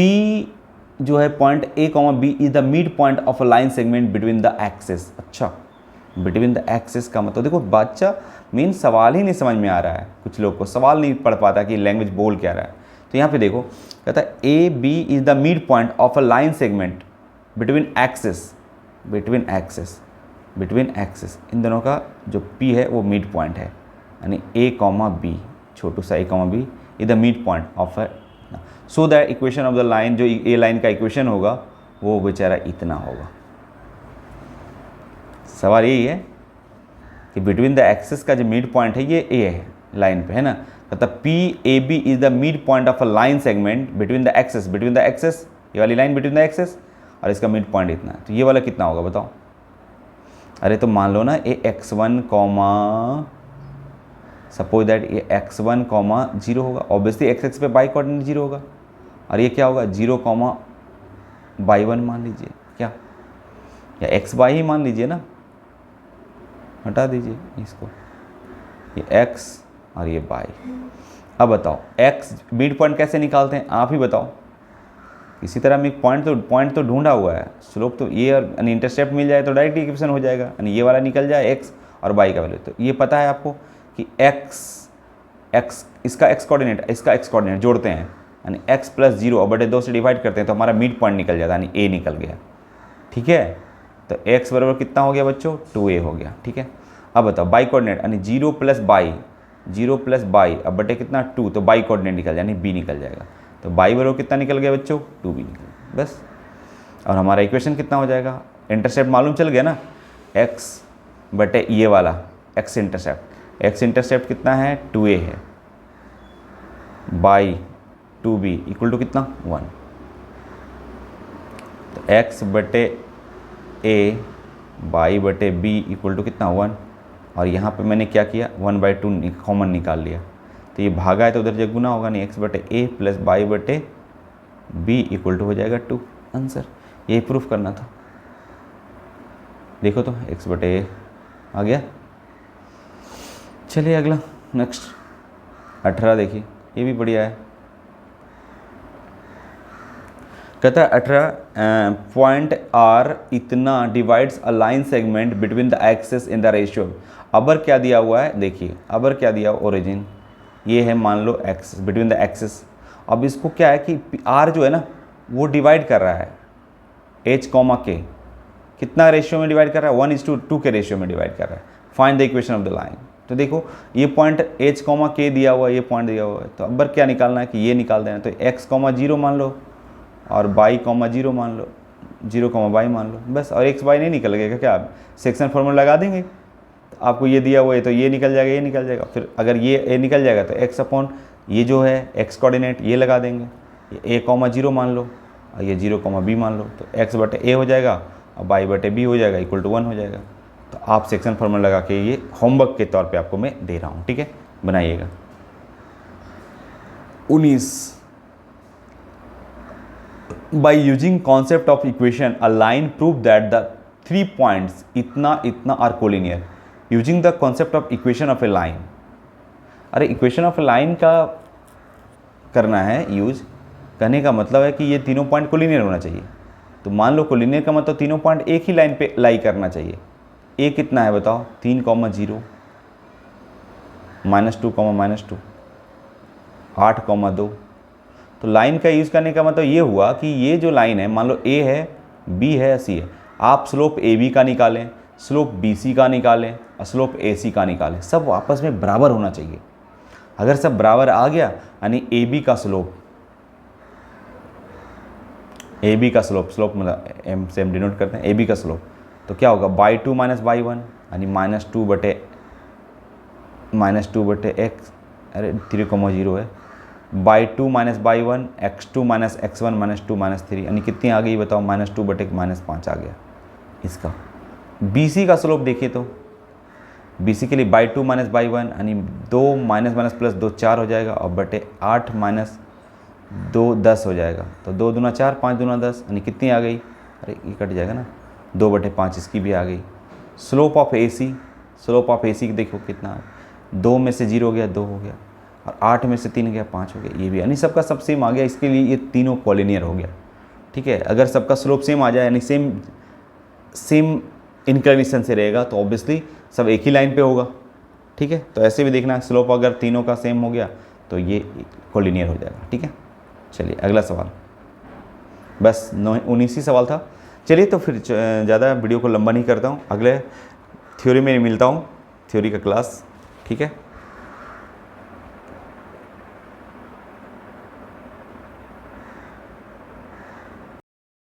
जो है point A, B is the mid point of a line segment between the axis. अच्छा, बिटवीन द एक्सिस का मतलब देखो बच्चा मेन सवाल ही नहीं समझ में आ रहा है, कुछ लोग को सवाल नहीं पढ़ पाता कि लैंग्वेज बोल क्या रहा है। तो यहाँ पे देखो कहता है A B is the mid point of a line segment between axis, इन दोनों का जो P है वो मिड पॉइंट है, यानी A, B, छोटू सा A, B is the mid point of a, so that equation of the line, जो ए लाइन का इक्वेशन होगा वो बेचारा इतना होगा। सवाल यही है कि बिटवीन द एक्सिस का जो मिड पॉइंट है ये ए है लाइन पे, है ना। मतलब PAB is the mid point of a line segment between the axis, ये वाली लाइन बिटवीन द एक्सिस, और इसका मिड पॉइंट इतना है। तो ये वाला कितना होगा बताओ। अरे तो मान लो ना ये x1 सपोज दैट ये x1 0 होगा, ऑब्वियसली x पे बाई कोऑर्डिनेट 0 होगा, और ये क्या होगा 0 बाई 1 मान लीजिए क्या, या x बाई ही मान लीजिए ना, हटा दीजिए इसको, ये x और ये बाई। अब बताओ x मिड पॉइंट कैसे निकालते हैं, आप ही बताओ। इसी तरह में पॉइंट तो ढूंढा हुआ है, स्लोप तो ये और इंटरसेप्ट मिल जाए तो डायरेक्ट इक्वेशन हो जाएगा, यानी ये वाला निकल जाए x और y का वैल्यू। तो ये पता है आपको कि x इसका x कोऑर्डिनेट, इसका x कोऑर्डिनेट जोड़ते हैं, यानी x + 0 और बटे 2 से डिवाइड करते हैं तो हमारा मिड पॉइंट निकल जाता है, यानी a निकल गया, ठीक है। तो x बराबर कितना हो गया बच्चों, 2a हो गया, ठीक है। अब बताओ बाई कोऑर्डिनेट, यानी 0 + बाई अब बटे कितना 2, तो बाई कोऑर्डिनेट निकल जाए, यानी b निकल जाएगा। तो बाई बराबर कितना निकल गया बच्चों, 2b निकल गया। बस। और हमारा इक्वेशन कितना हो जाएगा, इंटरसेप्ट मालूम चल गया ना, x बटे ये वाला x इंटरसेप्ट कितना है 2a है, बाई 2b इक्वल टू कितना 1। तो x बटे a बाई बटे b इक्वल टू कितना 1, और यहाँ पे मैंने क्या किया 1/2 कॉमन निकाल लिया, तो ये भागा है तो उधर जब गुना होगा नहीं, x बटे a प्लस बाई बटे b इक्वल टू हो जाएगा 2। आंसर यही प्रूफ करना था। देखो तो x बटे a आ गया। चलिए अगला नेक्स्ट 18 देखिए, ये भी बढ़िया है। कहता है 18 पॉइंट R इतना divides a line segment between the axes in the ratio. अबर क्या दिया हुआ है, देखिए अबर क्या दिया हुआ, ओरिजिन ये है मान लो एक्सेस बिटवीन द एक्सेस। अब इसको क्या है कि R जो है ना वो डिवाइड कर रहा है H कॉमा के, कितना रेशियो में डिवाइड कर रहा है 1:2 के रेशियो में डिवाइड कर रहा है। Find the equation of the line. तो देखो ये पॉइंट H कॉमा के दिया हुआ है, ये पॉइंट दिया हुआ है, तो अबर क्या निकालना है कि ये निकाल देना। तो x कॉमा 0 मान लो और y कॉमा 0 मान लो, 0 कॉमा y मान लो बस। और x y नहीं निकलेगा क्या, आप सेक्शन फॉर्मूला लगा देंगे, तो आपको ये दिया हुआ है तो ये निकल जाएगा, ये निकल जाएगा। फिर अगर ये निकल जाएगा तो x अपॉन ये जो है x कोऑर्डिनेट ये लगा देंगे, ये a कॉमा 0 मान लो और ये 0 कॉमा b मान लो, तो x बटे a हो जाएगा और y बटे b हो जाएगा इक्वल टू 1 हो जाएगा। तो आप सेक्शन फॉर्मूला लगा के, ये होमवर्क के तौर पे आपको मैं दे रहा हूँ, ठीक है, बनाइएगा। 19 by using concept of equation a line prove that the 3 points इतना इतना are collinear using the concept of equation of a line। अरे इक्वेशन ऑफ लाइन का करना है यूज, कहने का मतलब है कि ये तीनों पॉइंट कोलिनियर होना चाहिए। तो मान लो कोलिनियर का मतलब तीनों पॉइंट एक ही लाइन पे लाई करना चाहिए। ए कितना है बताओ 3, 0 -2, -2 8, 2। तो लाइन का यूज़ करने का मतलब ये हुआ कि ये जो लाइन है मान लो ए है, बी है, सी है, आप स्लोप ए बी का निकालें, स्लोप बी सी का निकालें और स्लोप ए सी का निकालें, सब आपस में बराबर होना चाहिए। अगर सब बराबर आ गया यानी ए बी का स्लोप मतलब एम से हम डिनोट करते हैं ए बी का स्लोप, तो क्या होगा बाई 2 माइनस बाई 1 यानी -2 बटे एक्स, अरे 3,0 है, by 2 minus by 1 x2 minus x1 -2 -3 यानी कितनी आ गई बताओ -2 बटे -5 आ गया इसका। BC का स्लोप देखिए तो BC के लिए बाई 2 माइनस बाई 1 यानी 2 माइनस माइनस प्लस 2 4 हो जाएगा और बटे 8 माइनस 2 10 हो जाएगा। तो 2 दूना 4, 5 दूना 10 यानी कितनी आ गई, अरे ये कट जाएगा ना, 2 बटे 5 इसकी भी आ गई। स्लोप ऑफ AC देखो कितना, 2 में से 0 हो गया 2 हो गया और 8 में से 3 गया 5 हो गया, ये भी यानी सबका सब सेम आ गया। इसके लिए ये तीनों कॉलिनियर हो गया, ठीक है। अगर सबका स्लोप सेम आ जाए यानी सेम इंक्लिनेशन से रहेगा तो ऑब्वियसली सब एक ही लाइन पे होगा, ठीक है। तो ऐसे भी देखना स्लोप अगर तीनों का सेम हो गया तो ये कॉलिनियर हो जाएगा, ठीक है। चलिए अगला सवाल, बस 19 ही सवाल था। चलिए तो फिर ज़्यादा वीडियो को लंबा नहीं करता हूँ, अगले थ्योरी में मिलता हूँ, थ्योरी का क्लास, ठीक है।